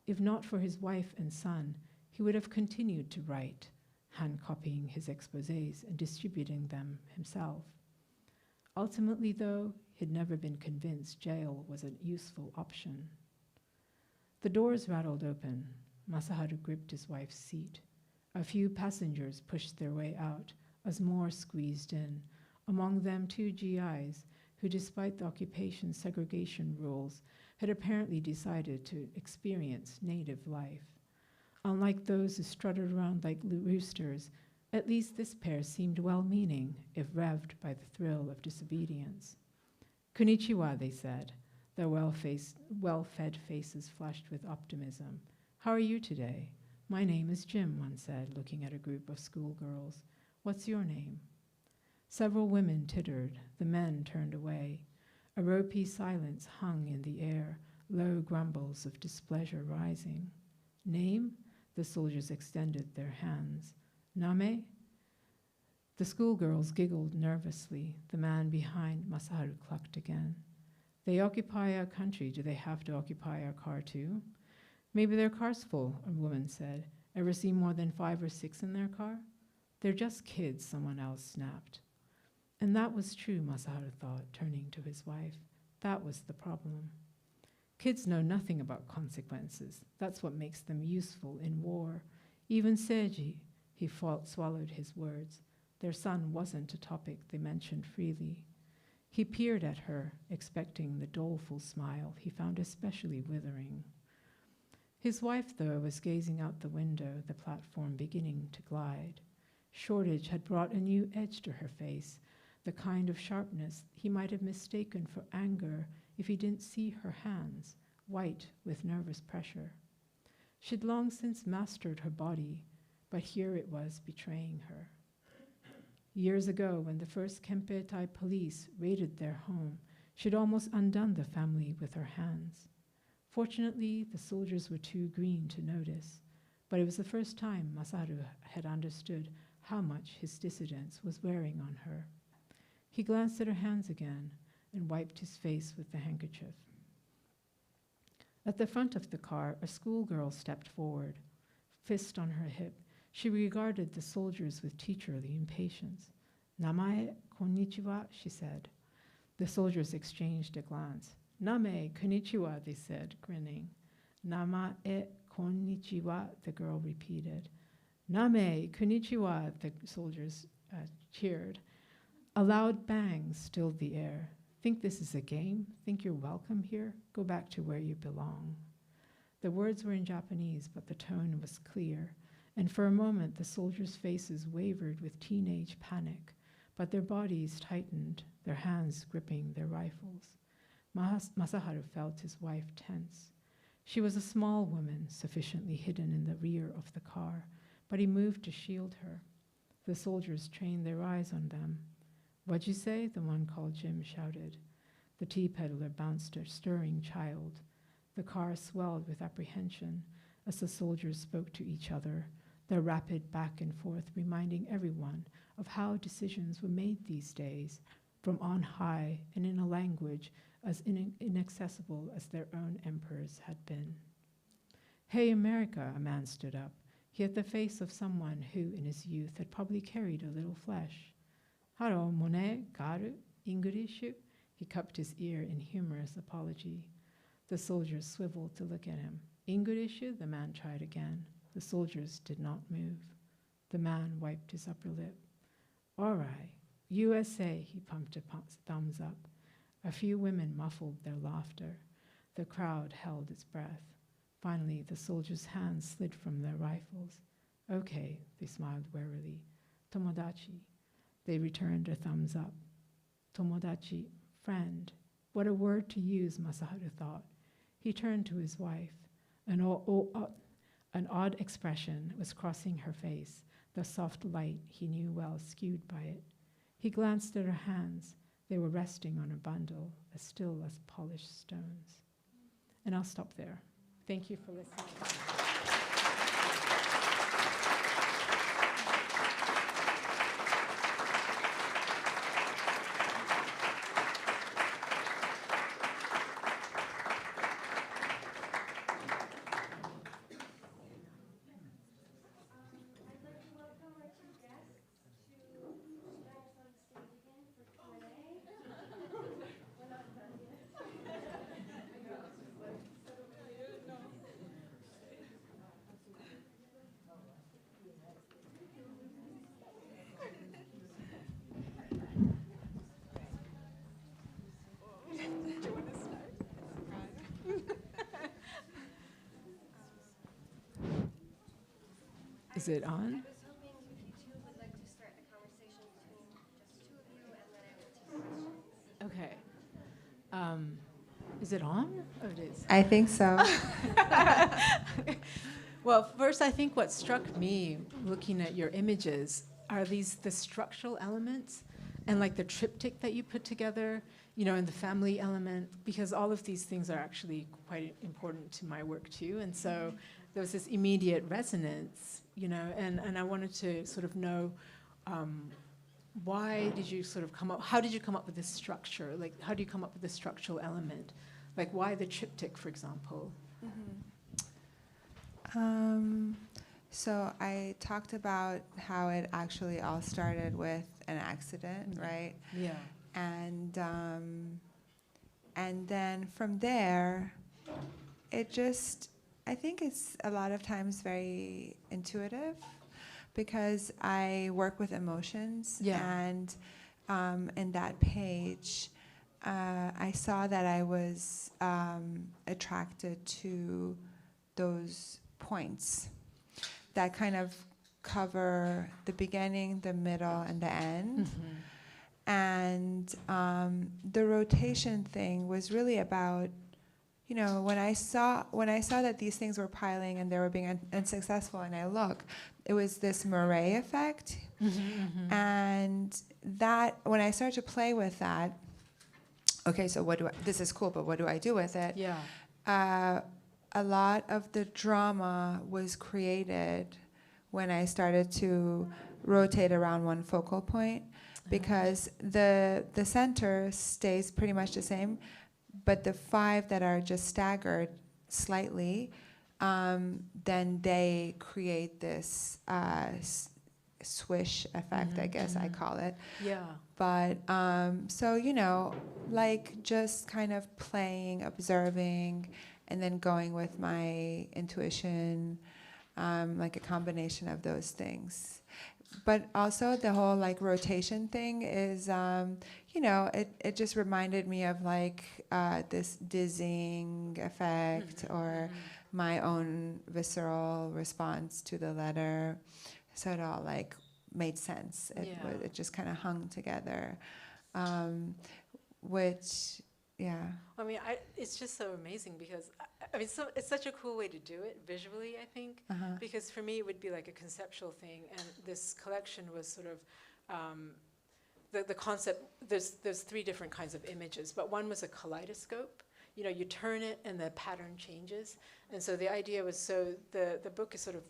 If not for his wife and son, he would have continued to write, hand-copying his exposés and distributing them himself. Ultimately, though, he'd never been convinced jail was a useful option. The doors rattled open. Masaharu gripped his wife's seat. A few passengers pushed their way out as more squeezed in, among them 2 GIs who, despite the occupation's segregation rules, had apparently decided to experience native life. Unlike those who strutted around like roosters, at least this pair seemed well-meaning, if revved by the thrill of disobedience. "Konnichiwa," they said, their well-fed faces flushed with optimism. "How are you today?" "My name is Jim," one said, looking at a group of schoolgirls. "What's your name?" Several women tittered. The men turned away. A ropey silence hung in the air, low grumbles of displeasure rising. "Name?" The soldiers extended their hands. "Name?" The schoolgirls giggled nervously. The man behind Masaharu clucked again. "They occupy our country. Do they have to occupy our car too?" "Maybe their car's full," a woman said. "Ever see more than 5 or 6 in their car?" "They're just kids," someone else snapped. And that was true, Masaharu thought, turning to his wife. That was the problem. Kids know nothing about consequences. That's what makes them useful in war. Even Seiji, He swallowed his words. Their son wasn't a topic they mentioned freely. He peered at her, expecting the doleful smile he found especially withering. His wife, though, was gazing out the window, the platform beginning to glide. Shortage had brought a new edge to her face, the kind of sharpness he might have mistaken for anger if he didn't see her hands, white with nervous pressure. She'd long since mastered her body, but here it was betraying her. Years ago, when the first Kempeitai police raided their home, she'd almost undone the family with her hands. Fortunately, the soldiers were too green to notice, but it was the first time Masaharu had understood how much his dissidence was wearing on her. He glanced at her hands again and wiped his face with the handkerchief. At the front of the car, a schoolgirl stepped forward, fist on her hip. She regarded the soldiers with teacherly impatience. "Namae konnichiwa," she said. The soldiers exchanged a glance. "Name konnichiwa," they said, grinning. "Namae konnichiwa," the girl repeated. "Name konnichiwa," the soldiers cheered. A loud bang stilled the air. "Think this is a game? Think you're welcome here? Go back to where you belong." The words were in Japanese, but the tone was clear. And for a moment, the soldiers' faces wavered with teenage panic, but their bodies tightened, their hands gripping their rifles. Masaharu felt his wife tense. She was a small woman, sufficiently hidden in the rear of the car, but he moved to shield her. The soldiers trained their eyes on them. "What'd you say?" the one called Jim shouted. The tea peddler bounced a stirring child. The car swelled with apprehension as the soldiers spoke to each other, their rapid back and forth reminding everyone of how decisions were made these days, from on high and in a language as inaccessible as their own emperors had been. "Hey, America," a man stood up. He had the face of someone who, in his youth, had probably carried a little flesh. "Haro mone garu Ingrishu?" He cupped his ear in humorous apology. The soldiers swiveled to look at him. "Ingrishu?" the man tried again. The soldiers did not move. The man wiped his upper lip. "All right, USA," he pumped a thumbs up. A few women muffled their laughter. The crowd held its breath. Finally, the soldiers' hands slid from their rifles. "Okay," they smiled warily. "Tomodachi." They returned a thumbs up. Tomodachi, friend. What a word to use, Masaharu thought. He turned to his wife. An odd expression was crossing her face, the soft light he knew well skewed by it. He glanced at her hands. They were resting on a bundle, as still as polished stones. And I'll stop there. Thank you for listening. Is it on? I was hoping you two would like to start the conversation between just two of you, and then I will take questions. Is it on? Oh, it is. I think so. Well, first, I think what struck me looking at your images are the structural elements and like the triptych that you put together, and the family element, because all of these things are actually quite important to my work too. And so there was this immediate resonance, and I wanted to sort of know why did you sort of how did you come up with this structure? Like, how do you come up with this structural element? Like, why the triptych, for example? So I talked about how it actually all started with an accident, right? Yeah. And then from there, I think it's a lot of times very intuitive, because I work with emotions, Yeah. and in that page, I saw that I was attracted to those points that kind of cover the beginning, the middle, and the end. And the rotation thing was really about, you know, when I saw that these things were piling and they were being unsuccessful, and I look, it was this Murray effect. And that, when I started to play with that, okay, so this is cool, but what do I do with it? Yeah. A lot of the drama was created when I started to rotate around one focal point, because the center stays pretty much the same, but the 5 that are just staggered slightly, then they create this swish effect, I guess I call it. Yeah. But so, you know, like just kind of playing, observing, and then going with my intuition, like a combination of those things. But also the whole like rotation thing is, you know, it just reminded me of like this dizzying effect, or my own visceral response to the letter. So it all like made sense. It just kind of hung together, which, yeah. I mean, it's just so amazing because, I mean, it's such a cool way to do it visually, I think, because for me it would be like a conceptual thing, and this collection was sort of, the concept, there's 3 different kinds of images, but one was a kaleidoscope. You know, you turn it and the pattern changes, and so the idea was, so the book is sort of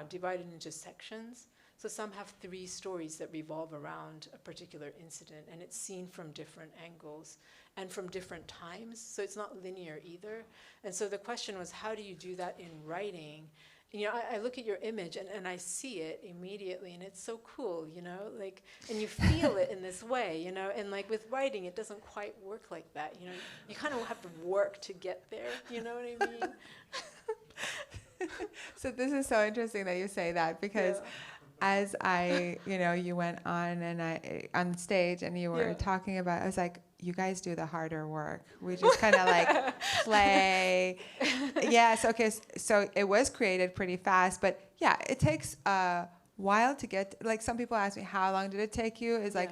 divided into sections. So some have 3 stories that revolve around a particular incident, and it's seen from different angles and from different times, so it's not linear either. And so the question was, how do you do that in writing? And, you know, I look at your image and I see it immediately, and it's so cool, you know, like, and you feel it in this way, you know, and like with writing, it doesn't quite work like that, you know. You kind of have to work to get there, you know what I mean? So this is so interesting that you say that, because as you went on and on stage and you were talking about, I was like, you guys do the harder work. We just kind of like play. Yes, okay, so it was created pretty fast, but yeah, it takes a while to get, like some people ask me, how long did it take you? It's like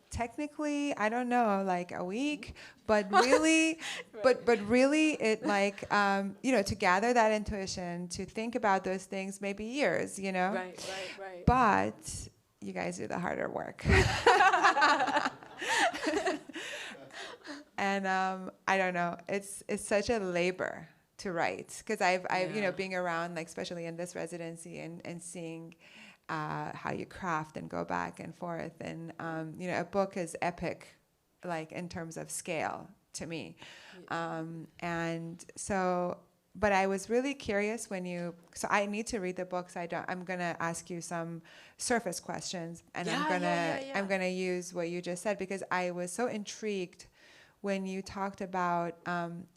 technically, I don't know, like a week, but really, but really, it like, to gather that intuition, to think about those things, maybe years, you know? Right. But you guys do the harder work. And I don't know, it's such a labor to write, because I've being around, like especially in this residency, and seeing how you craft and go back and forth, and a book is epic, like in terms of scale to me, and so. But I was really curious so I need to read the book. So I'm gonna ask you some surface questions, and I'm gonna use what you just said, because I was so intrigued when you talked about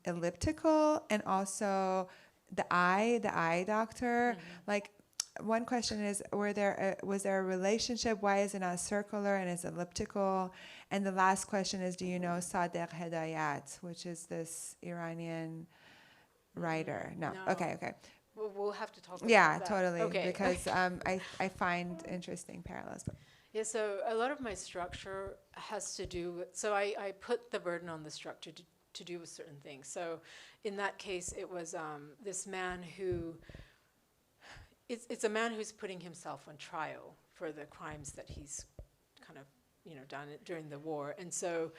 elliptical, and also the eye doctor. Like, one question is, was there a relationship? Why is it not circular and it's elliptical? And the last question is, do you know Sadegh Hedayat, which is this Iranian writer? No. Okay. We'll have to talk about that. Yeah, totally. Okay. Because I find interesting parallels. Yeah, so a lot of my structure has to do with, so I put the burden on the structure to do with certain things. So in that case, it was this man who, it's a man who's putting himself on trial for the crimes that he's kind of, done during the war. And so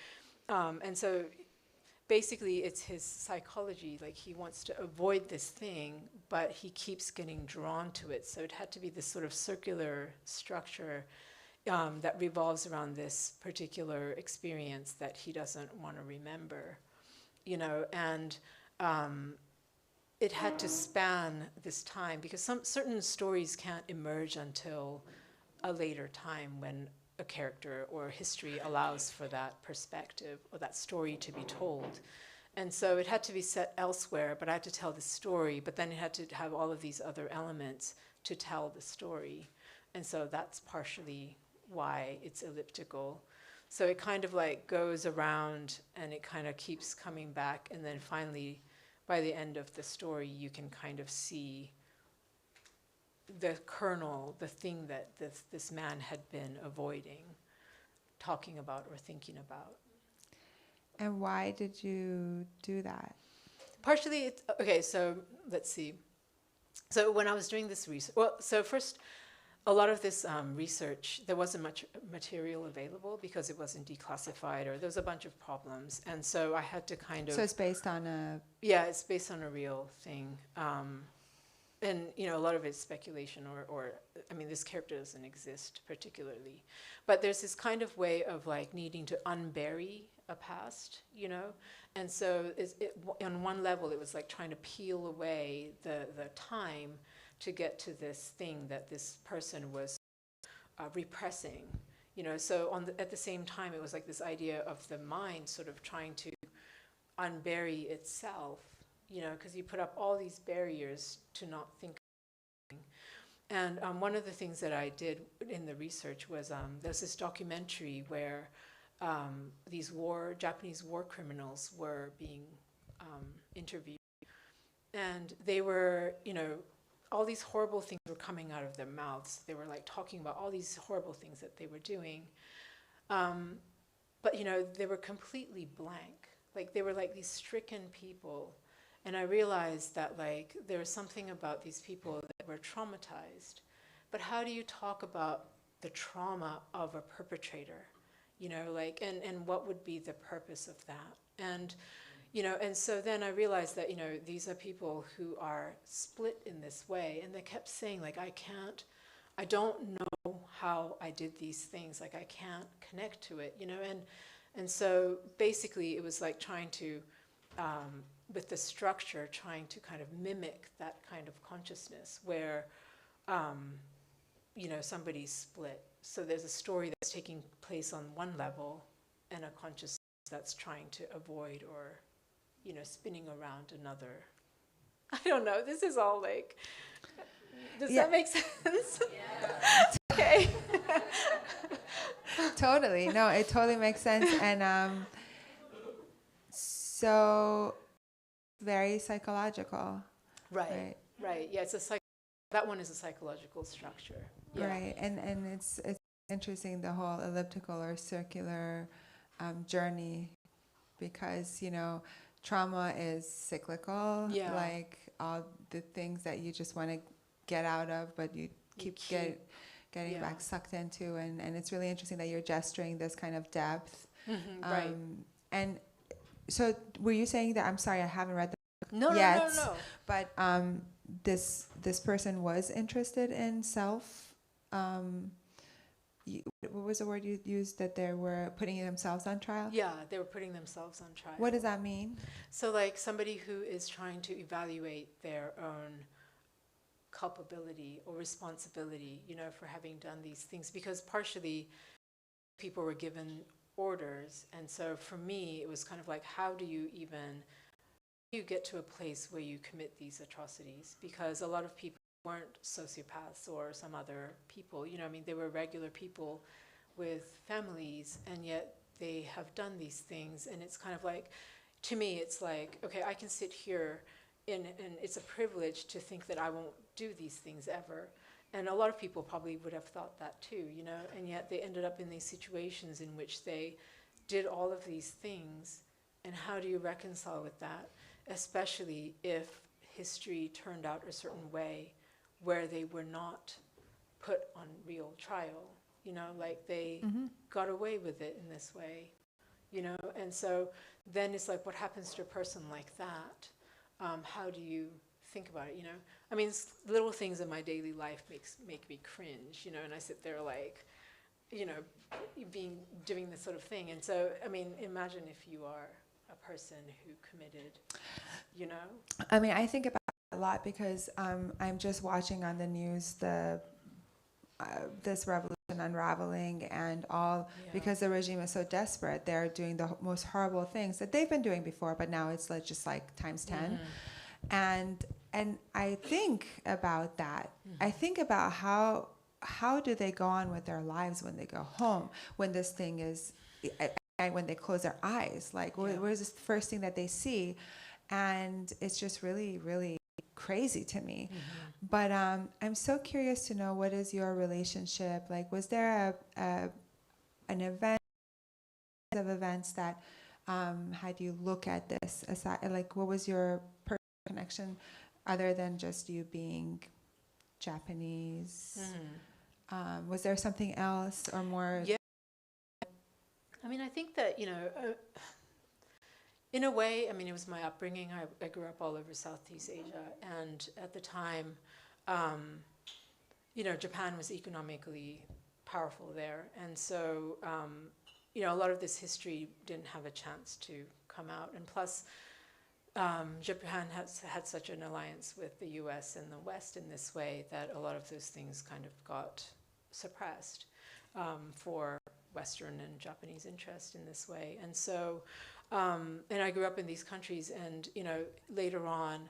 basically it's his psychology, like he wants to avoid this thing, but he keeps getting drawn to it. So it had to be this sort of circular structure that revolves around this particular experience that he doesn't want to remember, and it had to span this time, because some certain stories can't emerge until a later time when a character or history allows for that perspective or that story to be told. And so it had to be set elsewhere, but I had to tell the story, but then it had to have all of these other elements to tell the story. And so that's partially why it's elliptical. So it kind of like goes around and it kind of keeps coming back, and then finally, by the end of the story, you can kind of see the kernel, the thing that this man had been avoiding talking about or thinking about. And why did you do that? Partially, okay, so let's see. So when I was doing this research, well, so first, a lot of this research, there wasn't much material available because it wasn't declassified, or there was a bunch of problems. And so I had to kind of... So it's based on a... Yeah, it's based on a real thing. And, you know, a lot of it's speculation, or I mean, this character doesn't exist particularly. But there's this kind of way of, like, needing to unbury a past, you know? And so on one level, it was like trying to peel away the time to get to this thing that this person was repressing, you know? So at the same time, it was like this idea of the mind sort of trying to unbury itself, you know, because you put up all these barriers to not think. And one of the things that I did in the research was there's this documentary where these Japanese war criminals were being interviewed. And they were, you know, all these horrible things were coming out of their mouths. They were like talking about all these horrible things that they were doing. But, you know, they were completely blank. Like, they were like these stricken people. And I realized that, like, there was something about these people that were traumatized. But how do you talk about the trauma of a perpetrator? You know, like, and what would be the purpose of that? And, you know, and so then I realized that, you know, these are people who are split in this way. And they kept saying, like, I don't know how I did these things. Like, I can't connect to it, you know? And so basically it was like trying to, with the structure, trying to kind of mimic that kind of consciousness where, you know, somebody's split. So there's a story that's taking place on one level and a consciousness that's trying to avoid or, you know, spinning around another. I don't know. This is all like, does that make sense? Yeah. Okay. Totally. No, it totally makes sense. And so very psychological. Right. Yeah, that one is a psychological structure. Yeah. Right. And it's interesting, the whole elliptical or circular journey, because, you know, trauma is cyclical. Yeah. Like all the things that you just want to get out of, but you keep getting back sucked into. And it's really interesting that you're gesturing this kind of depth. Mm-hmm, right. And so were you saying that, I'm sorry, I haven't read the book yet. No. But this person was interested in self. What was the word you used, that they were putting themselves on trial? Yeah, they were putting themselves on trial. What does that mean? So like somebody who is trying to evaluate their own culpability or responsibility, you know, for having done these things, because partially people were given orders. And so for me, it was kind of like, how do you get to a place where you commit these atrocities? Because a lot of people weren't sociopaths or some other people, you know, I mean, they were regular people with families, and yet they have done these things. And it's kind of like, to me, it's like, okay, I can sit here and it's a privilege to think that I won't do these things ever. And a lot of people probably would have thought that too, you know, and yet they ended up in these situations in which they did all of these things. And how do you reconcile with that? Especially if history turned out a certain way where they were not put on real trial, you know, like they got away with it in this way, you know? And so then it's like, what happens to a person like that? How do you think about it, you know? I mean, little things in my daily life make me cringe, you know, and I sit there like, you know, doing this sort of thing. And so, I mean, imagine if you are a person who committed, you know? I mean, I think about it a lot because I'm just watching on the news this revolution unraveling and all, because the regime is so desperate. They're doing the most horrible things that they've been doing before, but now it's like just like times 10. And I think about that. I think about how how do they go on with their lives when they go home, when this thing is, and when they close their eyes? Like, where's the first thing that they see? And it's just really, really crazy to me. Mm-hmm. But I'm so curious to know, what is your relationship? Like, was there an event of events that had you look at this aside? Like, what was your personal connection other than just you being Japanese? Mm-hmm. Was there something else or more? Yeah. I mean, I think that, you know, in a way, I mean, it was my upbringing. I grew up all over Southeast Asia, and at the time, you know, Japan was economically powerful there, and so, you know, a lot of this history didn't have a chance to come out, and plus, Japan has had such an alliance with the U.S. and the West in this way that a lot of those things kind of got suppressed for Western and Japanese interest in this way, and so. And I grew up in these countries, and, you know, later on,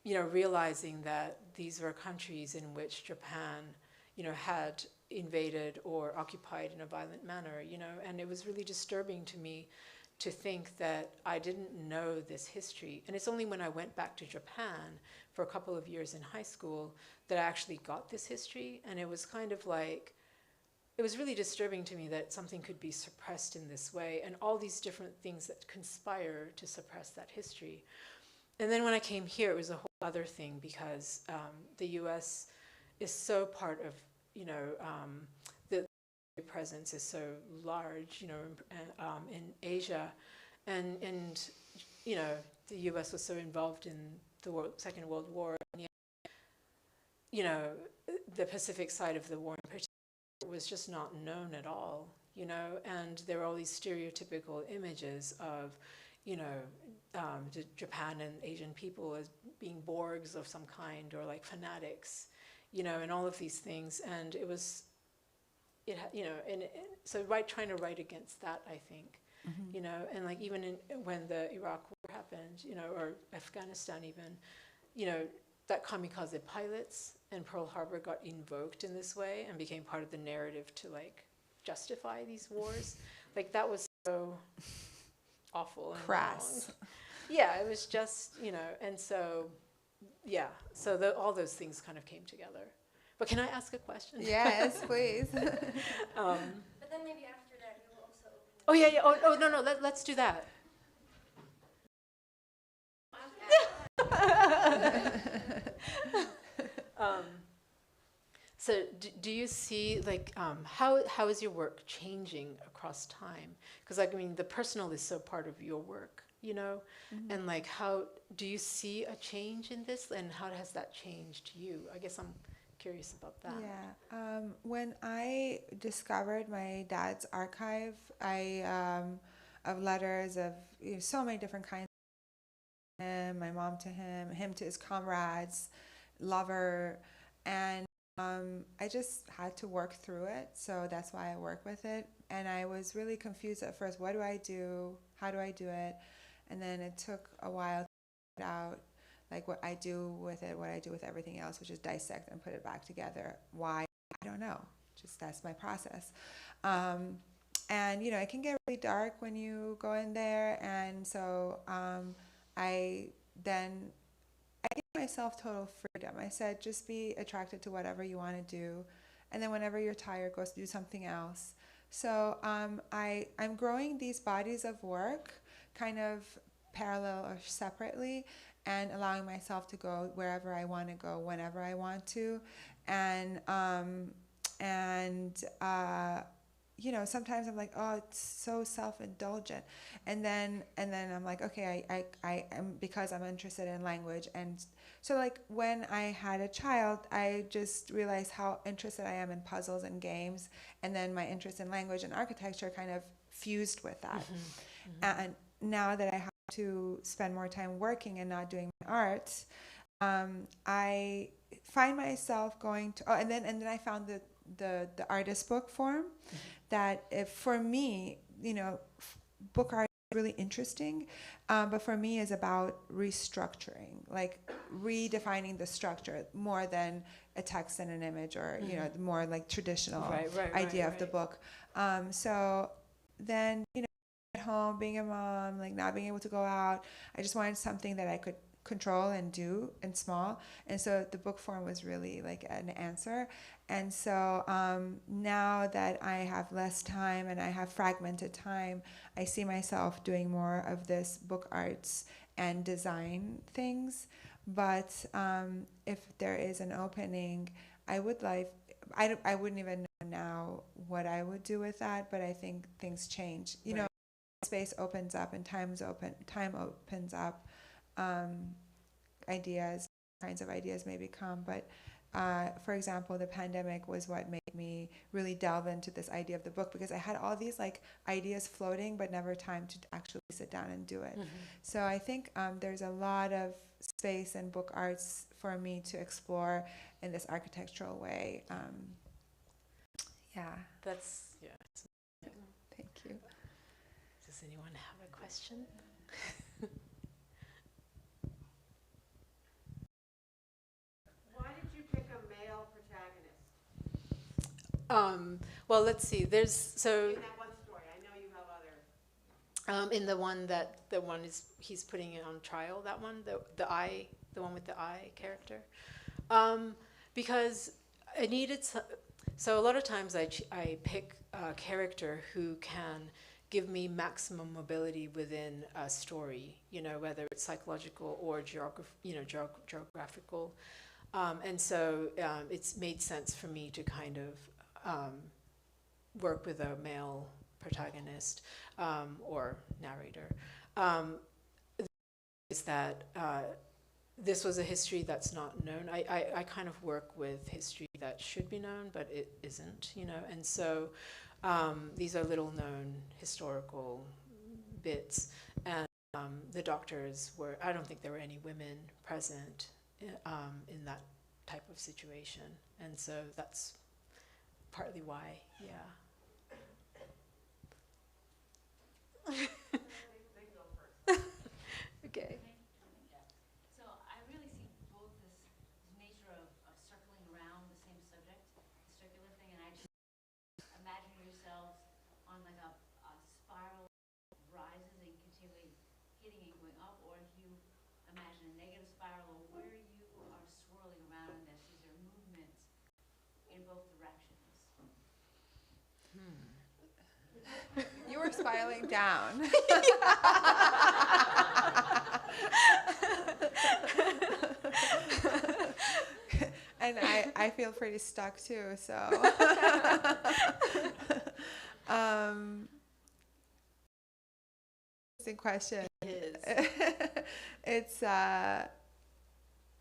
you know, realizing that these were countries in which Japan, you know, had invaded or occupied in a violent manner, you know, and it was really disturbing to me to think that I didn't know this history. And it's only when I went back to Japan for a couple of years in high school that I actually got this history, and it was kind of like, it was really disturbing to me that something could be suppressed in this way, and all these different things that conspire to suppress that history. And then when I came here, it was a whole other thing, because the U.S. is so part of, you know, the presence is so large, you know, in Asia, and you know, the U.S. was so involved in the Second World War, and yet, you know, the Pacific side of the war in particular was just not known at all, you know, and there were all these stereotypical images of, you know, Japan and Asian people as being Borgs of some kind, or like fanatics, you know, and all of these things, and it was, you know, and so trying to write against that, I think, mm-hmm. you know, and like even when the Iraq War happened, you know, or Afghanistan even, you know, that kamikaze pilots and Pearl Harbor got invoked in this way and became part of the narrative to like justify these wars. Like, that was so awful and crass. Wrong. Yeah, it was just, you know, and so, yeah, so all those things kind of came together. But can I ask a question? Yes, please. But then maybe after that you will also open. Oh yeah, yeah. Oh no, let's do that. So do you see, like, how is your work changing across time? Because, like, I mean, the personal is so part of your work, you know? Mm-hmm. And, like, how do you see a change in this, and how has that changed you? I guess I'm curious about that. Yeah. When I discovered my dad's archive, of letters of, you know, so many different kinds, my mom to him to his comrades, lover, and I just had to work through it, so that's why I work with it. And I was really confused at first. What do I do? How do I do it? And then it took a while to figure out, like, what I do with it, what I do with everything else, which is dissect and put it back together. Why? I don't know. Just that's my process. And, you know, it can get really dark when you go in there. And so I gave myself total freedom. I said, just be attracted to whatever you want to do. And then whenever you're tired, go do something else. So I'm growing these bodies of work kind of parallel or separately, and allowing myself to go wherever I want to go, whenever I want to. And you know, sometimes I'm like, oh, it's so self-indulgent, and then I'm like, okay, I am, because I'm interested in language. And so, like, when I had a child, I just realized how interested I am in puzzles and games, and then my interest in language and architecture kind of fused with that. Mm-hmm. Mm-hmm. And now that I have to spend more time working and not doing my art, I find myself going to, and then I found the artist book form. Mm-hmm. That if, for me, you know, book art really interesting, but for me is about restructuring, like redefining the structure more than a text and an image, or you know, the more like traditional idea of the book. So then, you know, at home, being a mom, like not being able to go out, I just wanted something that I could control and do and small, and so the book form was really like an answer. And so now that I have less time and I have fragmented time, I see myself doing more of this book arts and design things. But if there is an opening, I would like, I wouldn't even know now what I would do with that, but I think things change. You know, space opens up and time opens up, ideas, kinds of ideas maybe come. But for example, the pandemic was what made me really delve into this idea of the book, because I had all these like ideas floating, but never time to actually sit down and do it. So I think there's a lot of space in book arts for me to explore in this architectural way. Yeah. That's, yeah. Thank you. Does anyone have a question? Why did you pick a male protagonist? Well, let's see. There's so In that one story, I know you have other. in the one he's putting it on trial. That one, the one with the eye character, because I needed. So a lot of times I pick a character who can give me maximum mobility within a story. You know, whether it's psychological or geographical. And so it's made sense for me to kind of work with a male protagonist or narrator. Is that this was a history that's not known. I kind of work with history that should be known, but it isn't, you know. And so these are little known historical bits. And the doctors were, I don't think there were any women present in that type of situation, and so that's partly why, yeah. Okay. So I really see both this nature of circling around the same subject, the circular thing, and I just imagine yourselves on like a spiral rises and continually hitting and going up, or if you imagine a negative spiral, or where you are swirling around in this, is there movement in both directions? You were spiraling down. And I feel pretty stuck too, so. Interesting question. It's,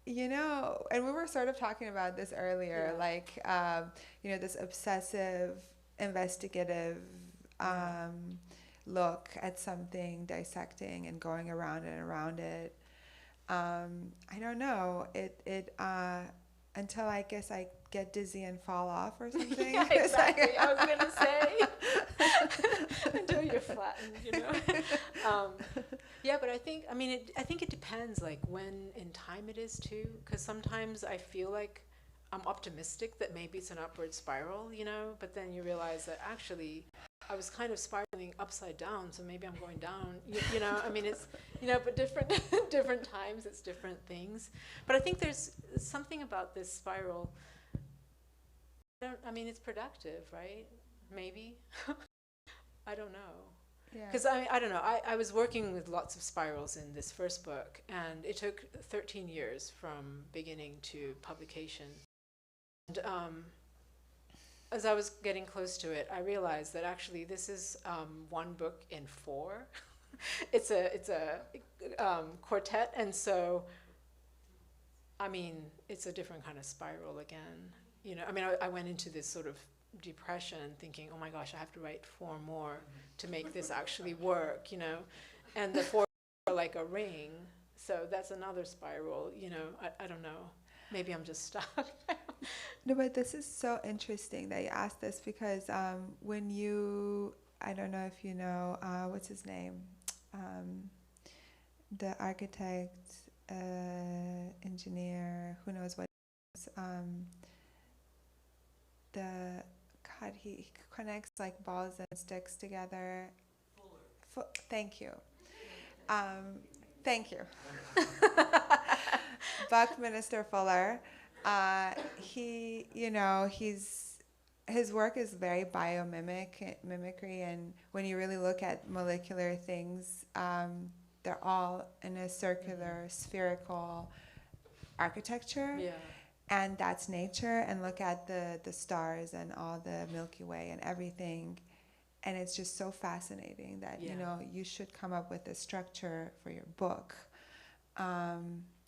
you know, and we were sort of talking about this earlier, like, you know, this obsessive, investigative look at something, dissecting and going around and around it. I don't know. Until I guess I get dizzy and fall off or something. Yeah, exactly. I was gonna say until you're flattened, you know. Yeah, but I think it depends, like when in time it is too, because sometimes I feel like I'm optimistic that maybe it's an upward spiral, you know, but then you realize that actually I was kind of spiraling upside down, so maybe I'm going down, you know. I mean, it's, you know, but different times it's different things. But I think there's something about this spiral. I mean, it's productive, right? Maybe. I don't know. Because I don't know. I was working with lots of spirals in this first book, and it took 13 years from beginning to publication. And as I was getting close to it, I realized that actually this is one book in 4. it's a quartet, and so I mean, it's a different kind of spiral again. You know, I mean, I went into this sort of depression thinking, oh my gosh, I have to write 4 more to make this actually work, you know, and the 4 are like a ring, so that's another spiral, you know. I don't know. Maybe I'm just stuck. No, but this is so interesting that you asked this, because when you, I don't know if you know, what's his name? the architect, engineer, who knows what, he connects like balls and sticks together. Thank you. Thank you. Buckminster Fuller. His work is very biomimicry, and when you really look at molecular things, they're all in a circular, spherical architecture. Yeah. And that's nature, and look at the stars and all the Milky Way and everything. And it's just so fascinating that, you should come up with a structure for your book.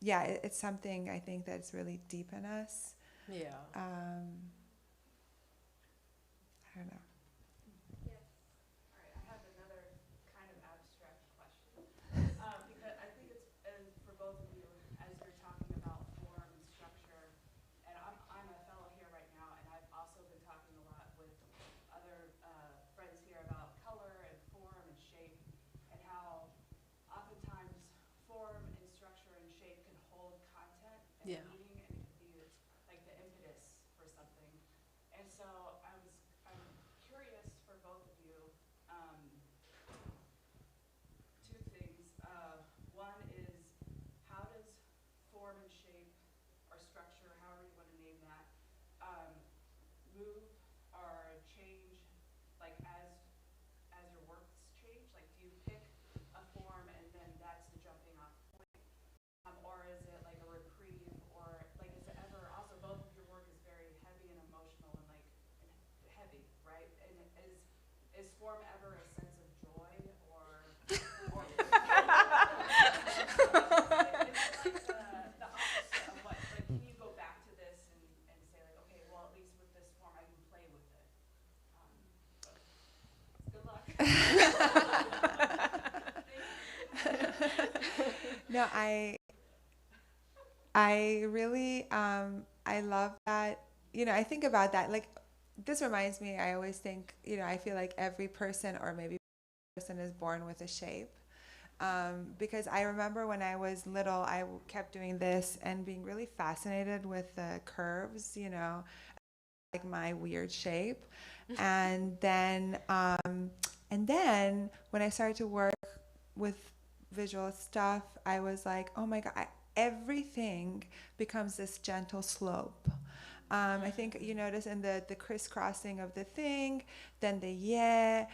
It's something I think that's really deep in us. Yeah. I don't know. Yes. All right, I have another kind of abstract question. Because I think it's for both of you, as you're talking about form and structure, and I'm a fellow here right now, and I've also been talking a lot with other friends here about color and form and shape, and how oftentimes form and structure and shape can hold content and meaning, and it can be like the impetus for something. And so I'm curious for both of you, two things. One is, how does form and shape or structure, however you want to name that, move or change, like as your works change? Like, do you pick a form and then that's the jumping off point, or is it like a reprieve, or like is it ever? Also, both of your work is very heavy and emotional and like heavy, right? And is form ever a sense of joy or it's like the opposite of what? Like, can you go back to this and say like, okay, well, at least with this form I can play with it. Good luck. No, I really, I love that. I think about that. Like, this reminds me, I always think, I feel like every person, or maybe person, is born with a shape. Because I remember when I was little, I kept doing this and being really fascinated with the curves, like my weird shape. And then when I started to work with visual stuff, I was like, oh my God, everything becomes this gentle slope. I think you notice in the crisscrossing of the thing, then the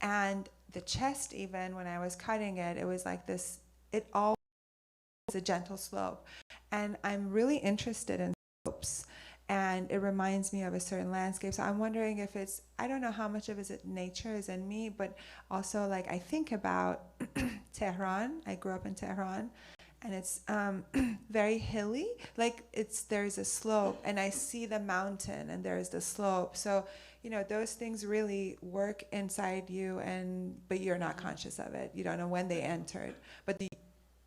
and the chest, even when I was cutting it, it was like this, it all was a gentle slope. And I'm really interested in slopes, and it reminds me of a certain landscape. So I'm wondering if it's, I don't know how much of it nature is in me, but also like I think about Tehran. I grew up in Tehran, and it's very hilly. Like there's a slope, and I see the mountain, and there's the slope. So those things really work inside you, but you're not conscious of it. You don't know when they entered. But if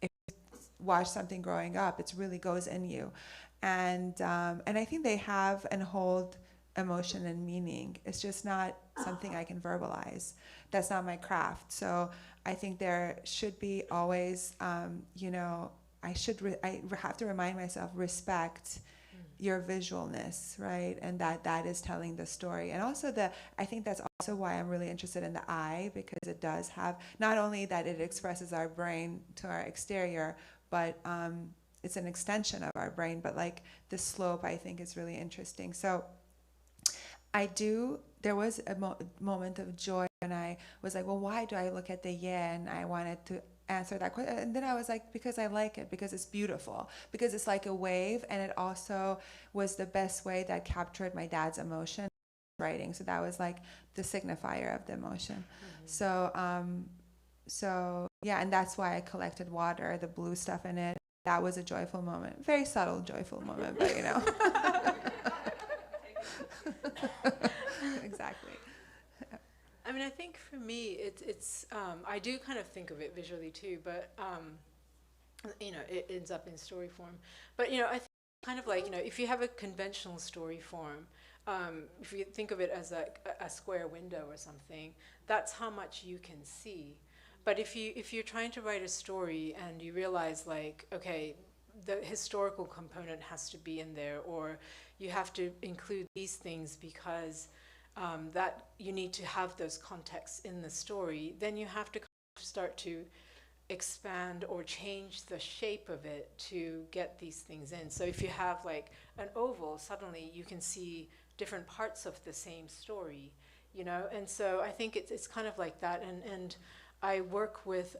you watch something growing up, it really goes in you. And I think they have and hold emotion and meaning. It's just not something I can verbalize. That's not my craft. So I think there should be always, I have to remind myself, respect your visualness, right? And that is telling the story. And also I think that's also why I'm really interested in the eye, because it does have, not only that it expresses our brain to our exterior, but it's an extension of our brain, but like the slope I think is really interesting. So there was a moment of joy when I was like, well, why do I look at the and I wanted to answer that question. And then I was like, because I like it, because it's beautiful, because it's like a wave, and it also was the best way that captured my dad's emotion writing. So that was like the signifier of the emotion. So yeah, and that's why I collected water, the blue stuff in it. That was a joyful moment, very subtle joyful moment, but Exactly. I mean, I think for me, it's I do kind of think of it visually too, but it ends up in story form. But I think kind of like if you have a conventional story form, if you think of it as a square window or something, that's how much you can see. But if you're trying to write a story and you realize, like, okay, the historical component has to be in there, or you have to include these things because that you need to have those contexts in the story, then you have to start to expand or change the shape of it to get these things in. So if you have like an oval, suddenly you can see different parts of the same story, you know? And so I think it's kind of like that. And I work with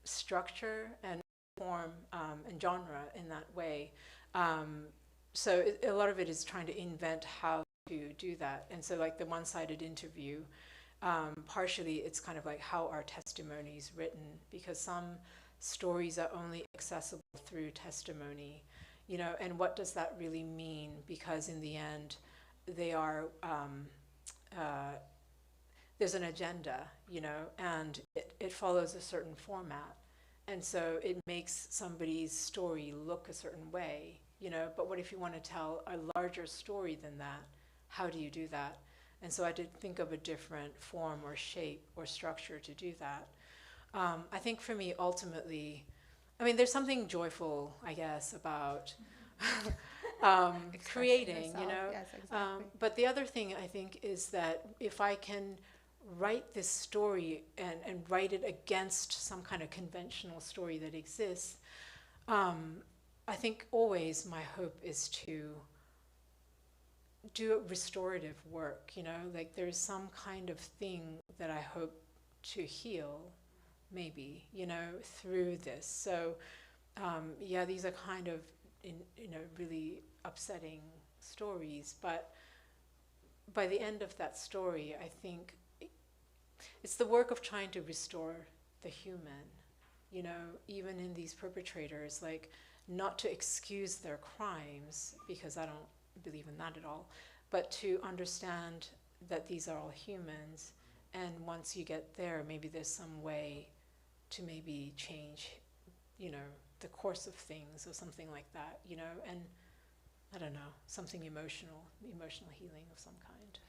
structure and form and genre in that way. So a lot of it is trying to invent how to do that. And so like the one-sided interview, partially it's kind of like how are testimonies written, because some stories are only accessible through testimony, you know, and what does that really mean? Because in the end, they are, there's an agenda, you know, and it follows a certain format. And so it makes somebody's story look a certain way, you know, but what if you want to tell a larger story than that? How do you do that? And so I did think of a different form or shape or structure to do that. I think for me, ultimately, I mean, there's something joyful, I guess, about creating, you know. Yes, exactly. But the other thing I think is that if I can write this story and write it against some kind of conventional story that exists, I think always my hope is to do a restorative work, you know, like there's some kind of thing that I hope to heal, maybe, you know, through this. So, yeah, these are kind of, you know, really upsetting stories, but by the end of that story, I think it's the work of trying to restore the human, you know, even in these perpetrators, like not to excuse their crimes, because I don't believe in that at all, but to understand that these are all humans, and once you get there, maybe there's some way to maybe change, you know, the course of things or something like that, you know, and I don't know, something emotional healing of some kind.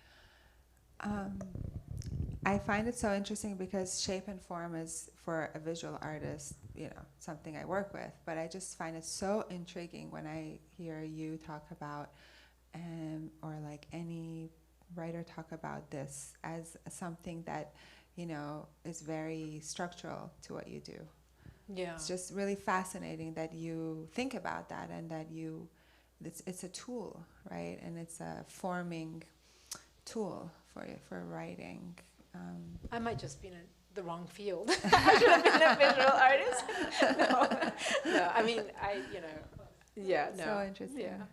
I find it so interesting because shape and form is, for a visual artist, you know, something I work with, but I just find it so intriguing when I hear you talk about or like any writer talk about this as something that, you know, is very structural to what you do. Yeah. It's just really fascinating that you think about that, and that it's a tool, right? And it's a forming tool for writing. I might just be in the wrong field. I should have been a visual artist. No, I mean, you know, yeah, no. So interesting. Yeah.